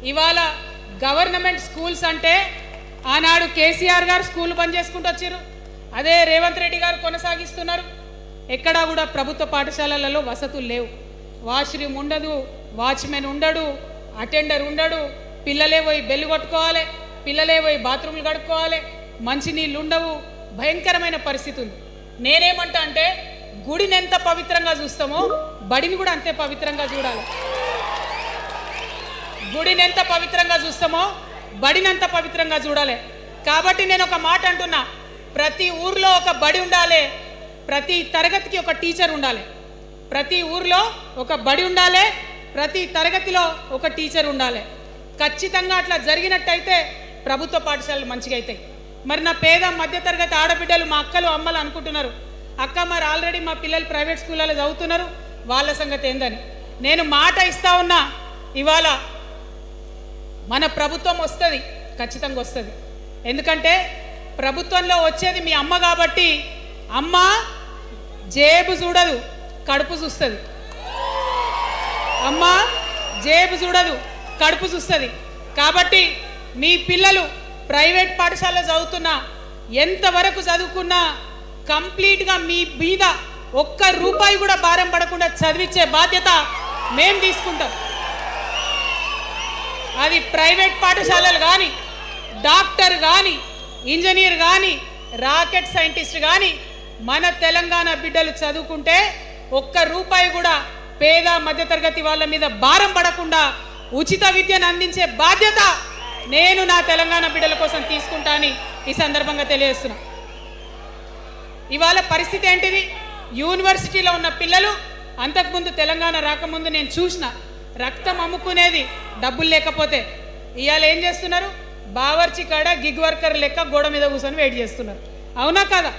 Speaker 1: ఇవాళ గవర్నమెంట్ స్కూల్స్ అంటే ఆనాడు కేసీఆర్ గారు స్కూల్ బంద్ చేసుకుంటూ వచ్చారు, అదే రేవంత్ రెడ్డి గారు కొనసాగిస్తున్నారు. ఎక్కడా కూడా ప్రభుత్వ పాఠశాలలలో వసతులు లేవు. వాష్రూమ్ ఉండదు, వాచ్మెన్ ఉండడు, అటెండర్ ఉండడు, పిల్లలే పోయి బెల్లు కొట్టుకోవాలి, పిల్లలే పోయి బాత్రూమ్లు కడుక్కోవాలి, మంచినీళ్ళు ఉండవు, భయంకరమైన పరిస్థితి ఉంది. నేనేమంటా అంటే గుడిని ఎంత పవిత్రంగా చూస్తామో బడిని కూడా అంతే పవిత్రంగా చూడాలి. గుడిని ఎంత పవిత్రంగా చూస్తామో బడిని అంత పవిత్రంగా చూడాలి. కాబట్టి నేను ఒక మాట అంటున్నా, ప్రతి ఊర్లో ఒక బడి ఉండాలి, ప్రతి తరగతికి ఒక టీచర్ ఉండాలి. ప్రతి ఊర్లో ఒక బడి ఉండాలి, ప్రతి తరగతిలో ఒక టీచర్ ఉండాలి. ఖచ్చితంగా అట్లా జరిగినట్టయితే ప్రభుత్వ పాఠశాలలు మంచిగా అవుతాయి. మరి నా పేద మధ్యతరగతి ఆడబిడ్డలు, మా అక్కలు అమ్మలు అనుకుంటున్నారు, అక్క మరి ఆల్రెడీ మా పిల్లలు ప్రైవేట్ స్కూళ్ళలో చదువుతున్నారు, వాళ్ళ సంగతి ఏందని. నేను మాట ఇస్తా ఉన్నా, ఇవాళ మన ప్రభుత్వం వస్తుంది, ఖచ్చితంగా వస్తుంది. ఎందుకంటే ప్రభుత్వంలో వచ్చేది మీ అమ్మ కాబట్టి అమ్మ జేబు చూడదు, కడుపు చూస్తుంది. అమ్మ జేబు చూడదు, కడుపు చూస్తుంది. కాబట్టి మీ పిల్లలు ప్రైవేట్ పాఠశాలలో చదువుతున్నా, ఎంతవరకు చదువుకున్నా కంప్లీట్గా మీ మీద ఒక్క రూపాయి కూడా భారం పడకుండా చదివించే బాధ్యత మేము తీసుకుంటాం. అది ప్రైవేట్ పాఠశాలలు కానీ, డాక్టర్ కానీ, ఇంజనీర్ కానీ, రాకెట్ సైంటిస్ట్ కానీ మన తెలంగాణ బిడ్డలు చదువుకుంటే ఒక్క రూపాయి కూడా పేద మధ్యతరగతి వాళ్ళ మీద భారం పడకుండా ఉచిత విద్యను అందించే బాధ్యత నేను నా తెలంగాణ బిడ్డల కోసం తీసుకుంటా అని ఈ సందర్భంగా తెలియజేస్తున్నా. ఇవాళ పరిస్థితి ఏంటిది? యూనివర్సిటీలో ఉన్న పిల్లలు అంతకుముందు తెలంగాణ రాకముందు నేను చూసిన రక్తం అమ్ముకునేది డబ్బులు లేకపోతే. ఇవాళ ఏం చేస్తున్నారు? బావర్చి కాడ గిగ్ వర్కర్ లెక్క గోడ మీద కూర్చొని వెయిట్ చేస్తున్నారు. అవునా కదా?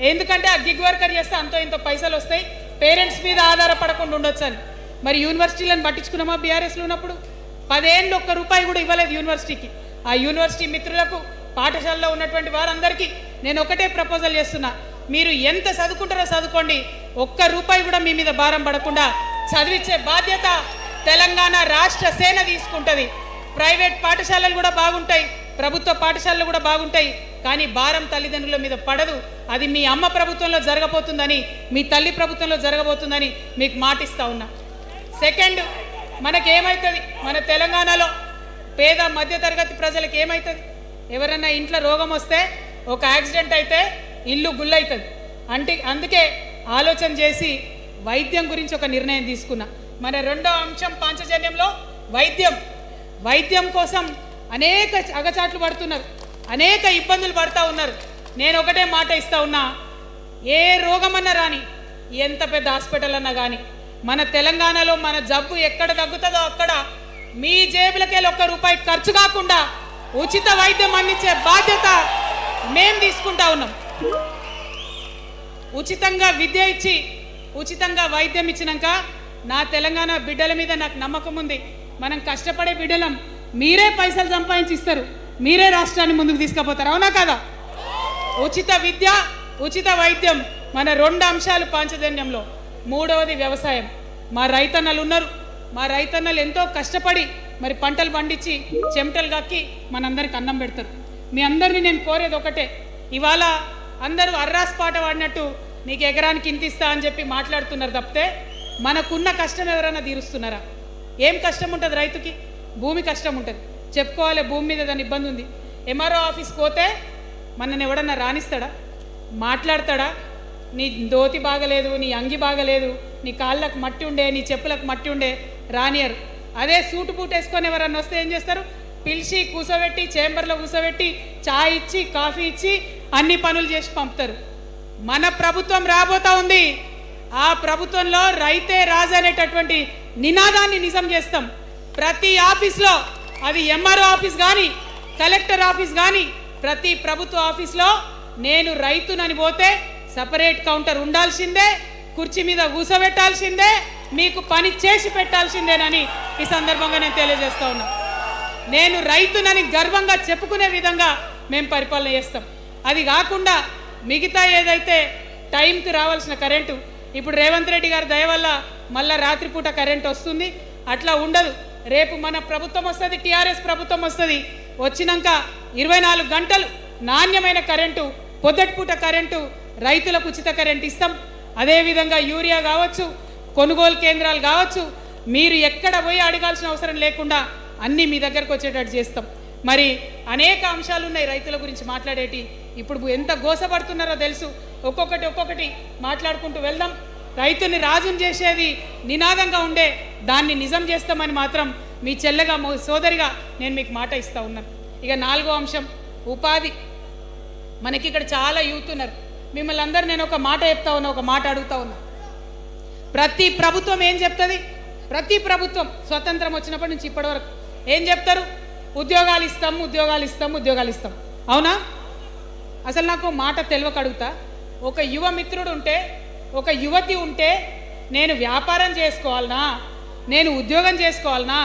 Speaker 1: ఎందుకంటే ఆ గిగ్ వర్కర్ చేస్తే అంతో ఇంతో పైసలు వస్తాయి, పేరెంట్స్ మీద ఆధారపడకుండా ఉండొచ్చు అని. మరి యూనివర్సిటీలను పట్టించుకున్నామా? బీఆర్ఎస్లో ఉన్నప్పుడు 10 ఏళ్ళు ఒక్క రూపాయి కూడా ఇవ్వలేదు యూనివర్సిటీకి. ఆ యూనివర్సిటీ మిత్రులకు, పాఠశాలలో ఉన్నటువంటి వారందరికీ నేను ఒకటే ప్రపోజల్ చేస్తున్నా, మీరు ఎంత చదువుకుంటారో చదువుకోండి, ఒక్క రూపాయి కూడా మీ మీద భారం పడకుండా చదివించే బాధ్యత తెలంగాణ రాష్ట్ర సేన తీసుకుంటుంది. ప్రైవేట్ పాఠశాలలు కూడా బాగుంటాయి, ప్రభుత్వ పాఠశాలలు కూడా బాగుంటాయి, కానీ భారం తల్లిదండ్రుల మీద పడదు. అది మీ అమ్మ ప్రభుత్వంలో జరగబోతుందని, మీ తల్లి ప్రభుత్వంలో జరగబోతుందని మీకు మాటిస్తా ఉన్నా. సెకండ్, మనకేమవుతుంది? మన తెలంగాణలో పేద మధ్యతరగతి ప్రజలకు ఏమవుతుంది? ఎవరన్నా ఇంట్లో రోగం వస్తే, ఒక యాక్సిడెంట్ అయితే ఇల్లు గుల్లవుతుంది. అందుకే ఆలోచన చేసి వైద్యం గురించి ఒక నిర్ణయం తీసుకున్నా. మన రెండో అంశం పాంచజన్యంలో వైద్యం కోసం అనేక అగచాట్లు పడుతున్నారు, అనేక ఇబ్బందులు పడుతూ ఉన్నారు. నేను ఒకటే మాట ఇస్తా ఉన్నా, ఏ రోగమన్నా రాని, ఎంత పెద్ద హాస్పిటల్ అన్నా కానీ, మన తెలంగాణలో మన జబ్బు ఎక్కడ తగ్గుతుందో అక్కడ మీ జేబులకెళ్ళి ఒక్క రూపాయి ఖర్చు కాకుండా ఉచిత వైద్యం అందించే బాధ్యత మేము తీసుకుంటా ఉన్నాం. ఉచితంగా విద్య ఇచ్చి, ఉచితంగా వైద్యం ఇచ్చినాక నా తెలంగాణ బిడ్డల మీద నాకు నమ్మకం ఉంది. మనం కష్టపడే బిడ్డలం, మీరే పైసలు సంపాదించి ఇస్తారు, మీరే రాష్ట్రాన్ని ముందుకు తీసుకుపోతారు. అవునా కదా? ఉచిత విద్య, ఉచిత వైద్యం మన 2 అంశాలు పాంచజన్యంలో. మూడవది వ్యవసాయం. మా రైతన్నలు ఉన్నారు, మా రైతన్నలు ఎంతో కష్టపడి మరి పంటలు పండించి చెమటలు కక్కి మనందరికి అన్నం పెడతారు. మీ అందరినీ నేను కోరేది ఒకటే, ఇవాళ అందరూ అర్రాస్ పాట వాడినట్టు నీకు ఎకరానికి ఇంత ఇస్తా అని చెప్పి మాట్లాడుతున్నారు తప్పితే మనకున్న కష్టం ఎవరైనా తీరుస్తున్నారా? ఏం కష్టం ఉంటుంది రైతుకి? భూమి కష్టం ఉంటుంది, చెప్పుకోవాలి, భూమి మీద దాని ఇబ్బంది ఉంది. ఎంఆర్ఓ ఆఫీస్కి పోతే మనని ఎవడన్నా రాణిస్తాడా? మాట్లాడతాడా? నీ దోతి బాగలేదు, నీ అంగి బాగలేదు, నీ కాళ్ళకు మట్టి ఉండే, నీ చెప్పులకు మట్టి ఉండే, రానియరు. అదే సూటు బూట్ వేసుకొని ఎవరన్నా వస్తే ఏం చేస్తారు? పిలిచి కూర్చోబెట్టి, చేంబర్లో కూర్చోబెట్టి, చాయ్ ఇచ్చి, కాఫీ ఇచ్చి అన్ని పనులు చేసి పంపుతారు. మన ప్రభుత్వం రాబోతా ఉంది. ఆ ప్రభుత్వంలో రైతే రాజు అనేటటువంటి నినాదాన్ని నిజం చేస్తాం. ప్రతి ఆఫీస్లో, అది ఎంఆర్ఓ ఆఫీస్ కానీ, కలెక్టర్ ఆఫీస్ కానీ, ప్రతి ప్రభుత్వ ఆఫీస్లో నేను రైతునని పోతే సపరేట్ కౌంటర్ ఉండాల్సిందే, కుర్చీ మీద కూర్చోబెట్టాల్సిందే, మీకు పని చేసి పెట్టాల్సిందేనని ఈ సందర్భంగా నేను తెలియజేస్తా ఉన్నా. నేను రైతునని గర్వంగా చెప్పుకునే విధంగా మేము పరిపాలన చేస్తాం. అది కాకుండా మిగతా ఏదైతే టైంకి రావాల్సిన కరెంటు, ఇప్పుడు రేవంత్ రెడ్డి గారి దయ వల్ల మళ్ళీ రాత్రిపూట కరెంట్ వస్తుంది, అట్లా ఉండదు. రేపు మన ప్రభుత్వం వస్తుంది, టీఆర్ఎస్ ప్రభుత్వం వస్తుంది. వచ్చినాక 24 గంటలు నాణ్యమైన కరెంటు, పొద్దుటిపూట కరెంటు, రైతులకు ఉచిత కరెంట్ ఇస్తాం. అదేవిధంగా యూరియా కావచ్చు, కొనుగోలు కేంద్రాలు కావచ్చు, మీరు ఎక్కడ పోయి అడగాల్సిన అవసరం లేకుండా అన్నీ మీ దగ్గరకు వచ్చేటట్టు చేస్తాం. మరి అనేక అంశాలు ఉన్నాయి రైతుల గురించి మాట్లాడేటి. ఇప్పుడు ఎంత గోసపడుతున్నారో తెలుసు. ఒక్కొక్కటి మాట్లాడుకుంటూ వెళ్దాం. రైతుని రాజుని చేసేది నినాదంగా ఉండే దాన్ని నిజం చేస్తామని మాత్రం మీ చెల్లెగా సోదరిగా నేను మీకు మాట ఇస్తూ ఉన్నాను. ఇక 4వ అంశం ఉపాధి. మనకి ఇక్కడ చాలా యూత్ ఉన్నారు. మిమ్మల్ని అందరూ నేను ఒక మాట చెప్తా ఉన్నా, ఒక మాట అడుగుతా ఉన్నా. ప్రతి ప్రభుత్వం ఏం చెప్తుంది? ప్రతి ప్రభుత్వం స్వతంత్రం వచ్చినప్పటి నుంచి ఇప్పటి వరకు ఏం చెప్తారు? ఉద్యోగాలు ఇస్తాం. అవునా? అసలు నాకు మాట తెలియక అడుగుతా. ఒక యువ మిత్రుడు ఉంటే, ఒక యువతి ఉంటే, నేను వ్యాపారం చేసుకోవాలనా, నేను ఉద్యోగం చేసుకోవాలనా,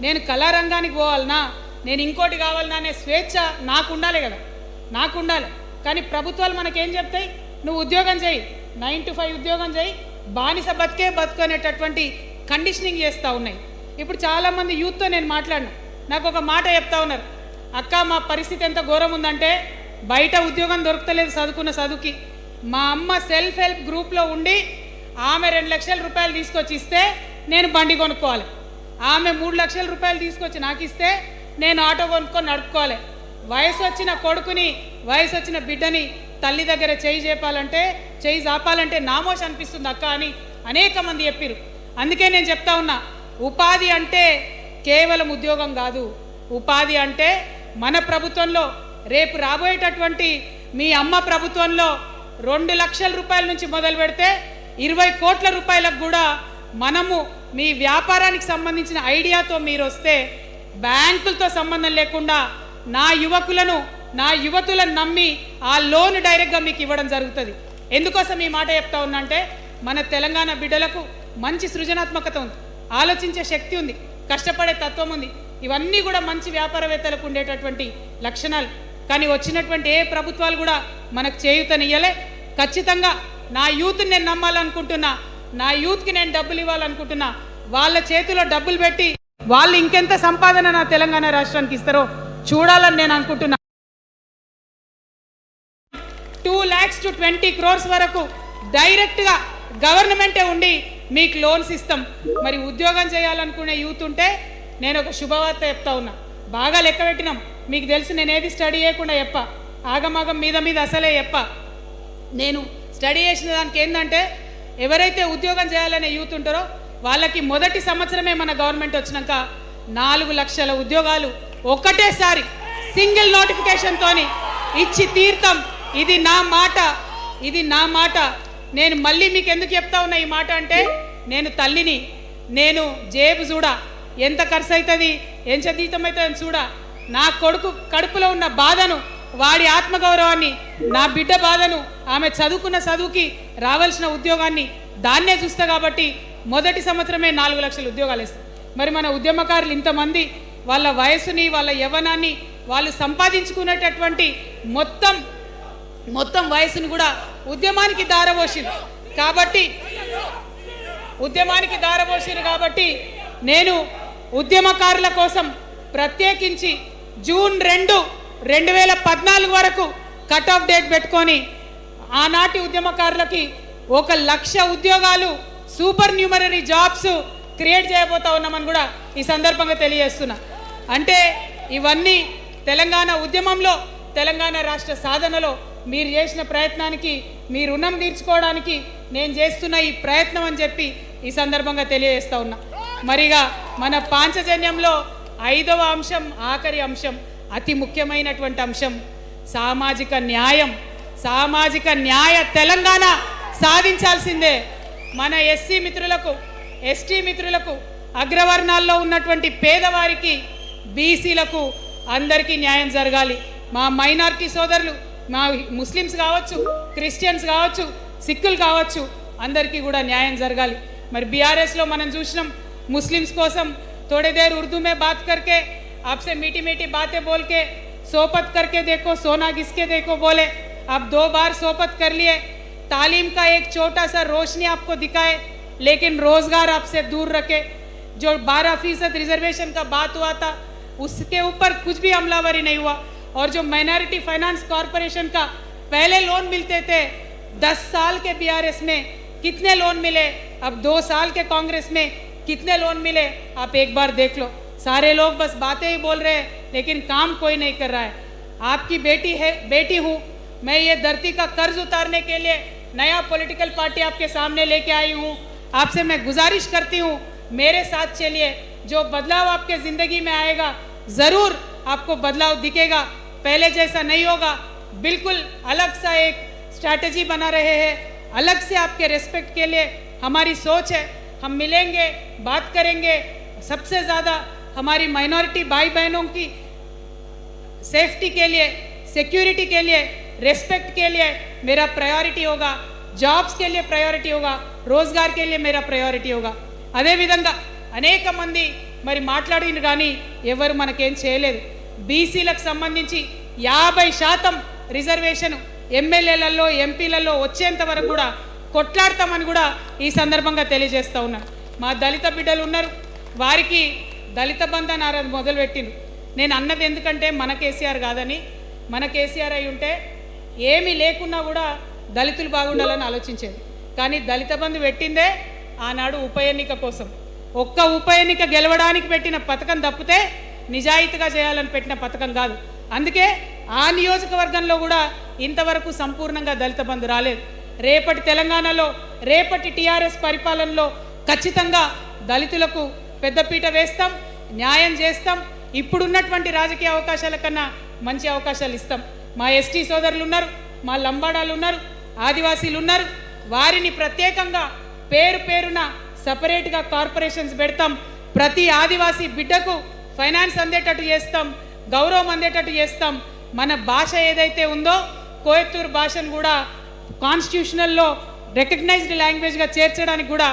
Speaker 1: నేను కళారంగానికి పోవాలనా, నేను ఇంకోటి కావాలనా అనే స్వేచ్ఛ నాకు ఉండాలి కదా, నాకు ఉండాలి. కానీ ప్రభుత్వాలు మనకేం చెప్తాయి? నువ్వు ఉద్యోగం చేయి, 9 to 5 ఉద్యోగం చేయి, బానిస బతుకనేటటువంటి కండిషనింగ్ చేస్తూ ఉన్నాయి. ఇప్పుడు చాలామంది యూత్తో నేను మాట్లాడినా, నాకు ఒక మాట చెప్తా ఉన్నారు. అక్క, మా పరిస్థితి ఎంత ఘోరం ఉందంటే బయట ఉద్యోగం దొరకలేదు చదువుకున్న చదువుకి. మా అమ్మ సెల్ఫ్ హెల్ప్ గ్రూప్లో ఉండి ఆమె 2 లక్షల రూపాయలు తీసుకొచ్చి ఇస్తే నేను బండి కొనుక్కోవాలి, ఆమె 3 లక్షల రూపాయలు తీసుకొచ్చి నాకు ఇస్తే నేను ఆటో కొనుక్కొని నడుపుకోవాలి. వయసు వచ్చిన కొడుకుని, వయసు వచ్చిన బిడ్డని తల్లి దగ్గర చేయి జాపాలంటే నామోష్ అనిపిస్తుంది అక్క అని అనేక మంది చెప్పారు. అందుకే నేను చెప్తా ఉన్నా, ఉపాధి అంటే కేవలం ఉద్యోగం కాదు. ఉపాధి అంటే మన ప్రభుత్వంలో, రేపు రాబోయేటటువంటి మీ అమ్మ ప్రభుత్వంలో 2 లక్షల రూపాయల నుంచి మొదలు పెడితే 20 కోట్ల రూపాయలకు కూడా మనము మీ వ్యాపారానికి సంబంధించిన ఐడియాతో మీరు వస్తే బ్యాంకులతో సంబంధం లేకుండా నా యువతులను నమ్మి ఆ లోన్ డైరెక్ట్గా మీకు ఇవ్వడం జరుగుతుంది. ఎందుకోసం ఈ మాట చెప్తా ఉన్నా అంటే, మన తెలంగాణ బిడ్డలకు మంచి సృజనాత్మకత ఉంది, ఆలోచించే శక్తి ఉంది, కష్టపడే తత్వం ఉంది. ఇవన్నీ కూడా మంచి వ్యాపారవేత్తలకు ఉండేటటువంటి లక్షణాలు. కానీ వచ్చినటువంటి ఏ ప్రభుత్వాలు కూడా మనకు చేయూతనియ్యలే. ఖచ్చితంగా నా యూత్ని నేను నమ్మాలనుకుంటున్నా, నా యూత్కి నేను డబ్బులు ఇవ్వాలనుకుంటున్నా. వాళ్ళ చేతిలో డబ్బులు పెట్టి వాళ్ళు ఇంకెంత సంపాదన నా తెలంగాణ రాష్ట్రానికి ఇస్తారో చూడాలని నేను అనుకుంటున్నా. 2 lakhs to 20 crores వరకు డైరెక్ట్గా గవర్నమెంటే ఉండి మీకు లోన్స్ ఇస్తాం. మరి ఉద్యోగం చేయాలనుకునే యూత్ ఉంటే నేను ఒక శుభవార్త చెప్తా ఉన్నా. బాగా లెక్క పెట్టినాం. మీకు తెలుసు, నేను ఏది స్టడీ చేయకుండా ఆగమాగం మీద అసలే నేను స్టడీ చేసిన దానికి ఏంటంటే, ఎవరైతే ఉద్యోగం చేయాలనే యూత్ ఉంటారో వాళ్ళకి మొదటి సంవత్సరమే మన గవర్నమెంట్ వచ్చినాక 4 లక్షల ఉద్యోగాలు ఒక్కటేసారి సింగిల్ నోటిఫికేషన్తోని ఇచ్చి తీర్థం. ఇది నా మాట. నేను మళ్ళీ మీకు ఎందుకు చెప్తా ఉన్నా ఈ మాట అంటే, నేను తల్లిని, నేను జేబు చూడా, ఎంత ఖర్చు అవుతుంది, ఎంత జీతం అవుతుంది చూడా, నా కొడుకు కడుపులో ఉన్న బాధను, వాడి ఆత్మగౌరవాన్ని, నా బిడ్డ బాధను, ఆమె చదువుకున్న చదువుకి రావాల్సిన ఉద్యోగాన్ని దాన్నే చూస్తా. కాబట్టి మొదటి సంవత్సరమే 4 లక్షల ఉద్యోగాలు ఇస్తాం. మరి మన ఉద్యమకారులు ఇంతమంది వాళ్ళ వయసుని, వాళ్ళ యవ్వనాన్ని వాళ్ళు సంపాదించుకునేటటువంటి మొత్తం వయసుని కూడా ఉద్యమానికి దారపోసిరు. కాబట్టి నేను ఉద్యమకారుల కోసం ప్రత్యేకించి జూన్ 2, 2014 వరకు కట్ ఆఫ్ డేట్ పెట్టుకొని ఆనాటి ఉద్యమకారులకి 1 లక్ష ఉద్యోగాలు, సూపర్ న్యూమరీ జాబ్స్ క్రియేట్ చేయబోతా ఉన్నామని కూడా ఈ సందర్భంగా తెలియజేస్తున్నా. అంటే ఇవన్నీ తెలంగాణ ఉద్యమంలో, తెలంగాణ రాష్ట్ర సాధనలో మీరు చేసిన ప్రయత్నానికి, మీ రుణం తీర్చుకోవడానికి నేను చేస్తున్న ఈ ప్రయత్నం అని చెప్పి ఈ సందర్భంగా తెలియజేస్తా ఉన్నా. మరిగా మన పాంచజన్యంలో 5వ అంశం, ఆఖరి అంశం, అతి ముఖ్యమైనటువంటి అంశం సామాజిక న్యాయ తెలంగాణ సాధించాల్సిందే. మన ఎస్సీ మిత్రులకు, ఎస్టీ మిత్రులకు, అగ్రవర్ణాల్లో ఉన్నటువంటి పేదవారికి, బీసీలకు అందరికీ న్యాయం జరగాలి. మా మైనారిటీ సోదరులు, మా ముస్లిమ్స్ కావచ్చు, క్రిస్టియన్స్ కావచ్చు, సిక్కులు కావచ్చు, అందరికీ కూడా న్యాయం జరగాలి. మరి బీఆర్ఎస్లో మనం చూసినాం, ముస్లిమ్స్ కోసం थोड़ी देर उर्दू में बात करके आपसे मीठी मीठी बातें बोल के सोपत करके देखो, सोना घिसके देखो बोले. आप 2 बार सोपत कर लिए, तालीम का एक छोटा सा रोशनी आपको दिखाए, लेकिन रोजगार आपसे दूर रखे. जो 12% रिजर्वेशन का बात हुआ था उसके ऊपर कुछ भी अमलावरी नहीं हुआ. और जो माइनॉरिटी फाइनेंस कॉरपोरेशन का पहले लोन मिलते थे, 10 साल के बीआरएस में कितने लोन मिले, अब 2 साल के कांग्रेस में कितने लोन मिले, आप एक बार देख लो. सारे लोग बस बातें ही बोल रहे हैं लेकिन काम कोई नहीं कर रहा है। आपकी बेटी हूँ मैं, ये धरती का कर्ज उतारने के लिए नया पॉलिटिकल पार्टी आपके सामने लेके आई हूँ। आपसे मैं गुजारिश करती हूँ मेरे साथ चलिए, जो बदलाव आपके ज़िंदगी में आएगा ज़रूर आपको बदलाव दिखेगा, पहले जैसा नहीं होगा। बिल्कुल अलग सा एक स्ट्रैटेजी बना रहे हैं, अलग से आपके रिस्पेक्ट के लिए हमारी सोच है। हम मिलेंगे, बात करेंगे। सबसे ज़्यादा हमारी माइनॉरिटी भाई बहनों की सेफ्टी के लिए, सिक्योरिटी के लिए, रिस्पेक्ट के लिए मेरा प्रायोरिटी होगा, జాబ్స్ के लिए प्रायोरिटी होगा, रोजगार के लिए मेरा प्रायोरिटी होगा। అదే విధంగా అనేక మంది మరి మాట్లాడిన కానీ ఎవరు మనకేం చేయలేదు। బీసీలకు సంబంధించి 50% రిజర్వేషన్ ఎమ్మెల్యేలలో ఎంపీలలో వచ్చేంత వరకు కూడా కొట్లాడతామని కూడా ఈ సందర్భంగా తెలియజేస్తా ఉన్నాను। మా దళిత బిడ్డలు ఉన్నారు, వారికి దళిత బంధన్ మొదలుపెట్టిండ్రు। నేను అన్నది ఎందుకంటే మన కేసీఆర్ కాదని, మన కేసీఆర్ అయి ఉంటే ఏమీ లేకున్నా కూడా దళితులు బాగుండాలని ఆలోచించేది, కానీ దళిత బంధు పెట్టిందే ఆనాడు ఉప ఎన్నిక కోసం। ఒక్క ఉప ఎన్నిక గెలవడానికి పెట్టిన పథకం తప్పితే నిజాయితీగా చేయాలని పెట్టిన పథకం కాదు। అందుకే ఆ నియోజకవర్గంలో కూడా ఇంతవరకు సంపూర్ణంగా దళిత బంధు రాలేదు। రేపటి తెలంగాణలో, రేపటి టీఆర్ఎస్ పరిపాలనలో ఖచ్చితంగా దళితులకు పెద్దపీట వేస్తాం, న్యాయం చేస్తాం। ఇప్పుడున్నటువంటి రాజకీయ అవకాశాల కన్నా మంచి అవకాశాలు ఇస్తాం। మా ఎస్టీ సోదరులు ఉన్నారు, మా లంబాడాలు ఉన్నారు, ఆదివాసీలు ఉన్నారు, వారిని ప్రత్యేకంగా పేరు పేరున సపరేట్గా కార్పొరేషన్స్ పెడతాం। ప్రతి ఆదివాసీ బిడ్డకు ఫైనాన్స్ అందేటట్టు చేస్తాం, గౌరవం అందేటట్టు చేస్తాం। మన భాష ఏదైతే ఉందో కోయత్తూరు భాషను కూడా కాన్స్టిట్యూషనల్లో రికగ్నైజ్డ్ లాంగ్వేజ్గా చేర్చడానికి కూడా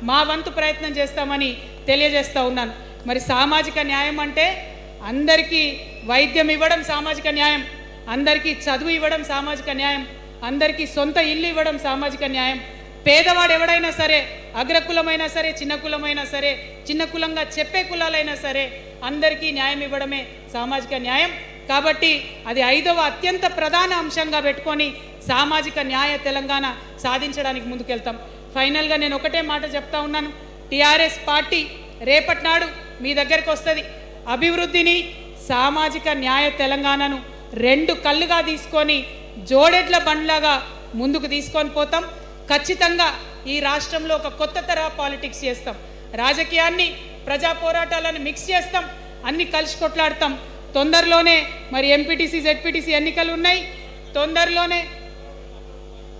Speaker 1: మా వంతు ప్రయత్నం చేస్తామని తెలియజేస్తూ ఉన్నాను। మరి సామాజిక న్యాయం అంటే అందరికీ వైద్యం ఇవ్వడం సామాజిక న్యాయం, అందరికీ చదువు ఇవ్వడం సామాజిక న్యాయం, అందరికీ సొంత ఇల్లు ఇవ్వడం సామాజిక న్యాయం। పేదవాడు ఎవడైనా సరే, అగ్రకులమైనా సరే, చిన్న కులమైనా సరే, చిన్న కులంగా చెప్పే కులాలైనా సరే, అందరికీ న్యాయం ఇవ్వడమే సామాజిక న్యాయం। కాబట్టి అది 5వ అత్యంత ప్రధాన అంశంగా పెట్టుకొని సామాజిక న్యాయ తెలంగాణ సాధించడానికి ముందుకెళ్తాం। ఫైనల్గా నేను ఒకటే మాట చెప్తా ఉన్నాను, టీఆర్ఎస్ పార్టీ రేపటి నాడు మీ దగ్గరికి వస్తుంది। అభివృద్ధిని, సామాజిక న్యాయ తెలంగాణను 2 కళ్ళుగా తీసుకొని జోడెడ్ల బండ్లాగా ముందుకు తీసుకొని పోతాం। ఖచ్చితంగా ఈ రాష్ట్రంలో ఒక కొత్త తరహా పాలిటిక్స్ చేస్తాం, రాజకీయాన్ని ప్రజా పోరాటాలను మిక్స్ చేస్తాం, అన్ని కలిసి కొట్లాడతాం। తొందరలోనే మరి ఎంపీటీసీ జెడ్పీటీసీ ఎన్నికలు ఉన్నాయి,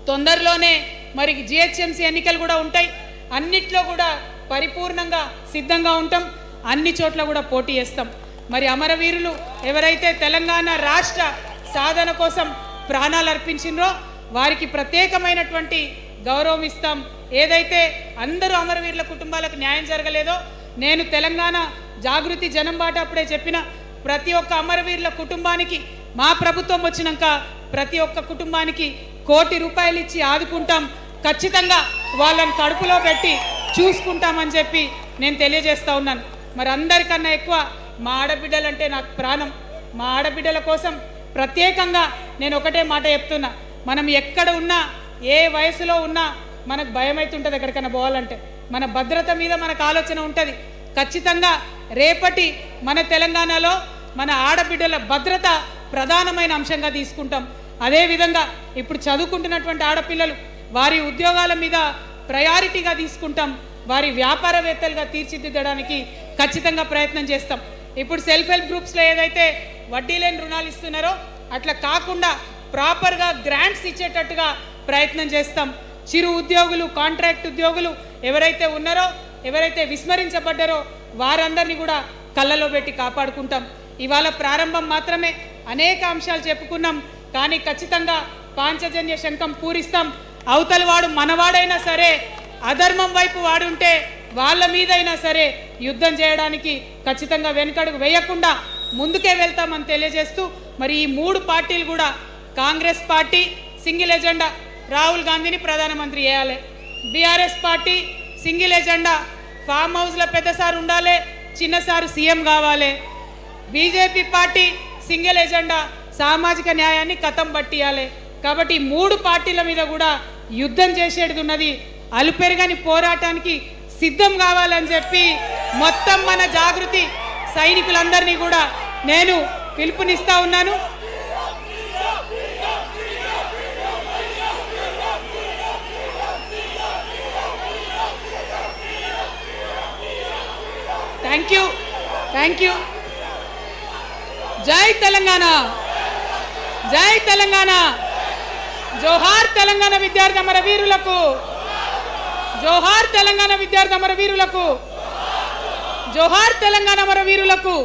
Speaker 1: తొందరలోనే మరి జిహెచ్ఎంసీ ఎన్నికలు కూడా ఉంటాయి। అన్నిట్లో కూడా పరిపూర్ణంగా సిద్ధంగా ఉంటాం, అన్ని చోట్ల కూడా పోటీ చేస్తాం। మరి అమరవీరులు ఎవరైతే తెలంగాణ రాష్ట్ర సాధన కోసం ప్రాణాలు అర్పించిండ్రో వారికి ప్రత్యేకమైనటువంటి గౌరవం ఇస్తాం। ఏదైతే అందరూ అమరవీరుల కుటుంబాలకు న్యాయం జరగలేదో, నేను తెలంగాణ జాగృతి జనం బాట అప్పుడే చెప్పిన, ప్రతి ఒక్క అమరవీరుల కుటుంబానికి మా ప్రభుత్వం వచ్చినాక ప్రతి ఒక్క కుటుంబానికి ₹1 కోటి ఇచ్చి ఆదుకుంటాం, ఖచ్చితంగా వాళ్ళని కడుపులో పెట్టి చూసుకుంటామని చెప్పి నేను తెలియజేస్తూ ఉన్నాను। మరి అందరికన్నా ఎక్కువ మా ఆడబిడ్డలంటే నాకు ప్రాణం। మా ఆడబిడ్డల కోసం ప్రత్యేకంగా నేను ఒకటే మాట చెప్తున్నా, మనం ఎక్కడ ఉన్నా, ఏ వయసులో ఉన్నా మనకు భయం అవుతుంటుంది ఎక్కడికైనా పోవాలంటే, మన భద్రత మీద మనకు ఆలోచన ఉంటుంది। ఖచ్చితంగా రేపటి మన తెలంగాణలో మన ఆడబిడ్డల భద్రత ప్రధానమైన అంశంగా తీసుకుంటాం। అదేవిధంగా ఇప్పుడు చదువుకుంటున్నటువంటి ఆడపిల్లలు వారి ఉద్యోగాల మీద ప్రయారిటీగా తీసుకుంటాం, వారి వ్యాపారవేత్తలుగా తీర్చిదిద్దడానికి ఖచ్చితంగా ప్రయత్నం చేస్తాం। ఇప్పుడు సెల్ఫ్ హెల్ప్ గ్రూప్స్లో ఏదైతే వడ్డీ లేని రుణాలు ఇస్తున్నారో అట్లా కాకుండా ప్రాపర్గా గ్రాంట్స్ ఇచ్చేటట్టుగా ప్రయత్నం చేస్తాం। చిరు ఉద్యోగులు, కాంట్రాక్ట్ ఉద్యోగులు ఎవరైతే ఉన్నారో, ఎవరైతే విస్మరించబడ్డారో వారందరినీ కూడా కళ్ళలో పెట్టి కాపాడుకుంటాం। ఇవాళ ప్రారంభం మాత్రమే, అనేక అంశాలు చెప్పుకున్నాం, కానీ ఖచ్చితంగా పాంచజన్య శంఖం పూరిస్తాం। అవతలి వాడు మనవాడైనా సరే, అధర్మం వైపు వాడుంటే వాళ్ళ మీదైనా సరే యుద్ధం చేయడానికి ఖచ్చితంగా వెనుకడుగు వేయకుండా ముందుకే వెళ్తామని తెలియజేస్తూ, మరి ఈ 3 పార్టీలు కూడా, Congress party single agenda Rahul గాంధీని ప్రధానమంత్రి చేయాలి, BRS party single agenda farm హౌస్లో పెద్దసారి ఉండాలి, చిన్నసారి సీఎం కావాలి, బీజేపీ పార్టీ సింగిల్ ఎజెండా సామాజిక న్యాయాన్ని కథం పట్టియాలి। కాబట్టి 3 పార్టీల మీద కూడా యుద్ధం చేసేది ఉన్నది, అలుపెరగని పోరాటానికి సిద్ధం కావాలని చెప్పి మొత్తం మన జాగృతి సైనికులందరినీ కూడా నేను పిలుపునిస్తా ఉన్నాను. Thank you. జై తెలంగాణ, జై తెలంగాణ. జోహార్ తెలంగాణ విద్యార్థి అమరవీరులకు, జోహార్ తెలంగాణ విద్యార్థి అమరవీరులకు, జోహార్ తెలంగాణ అమరవీరులకు.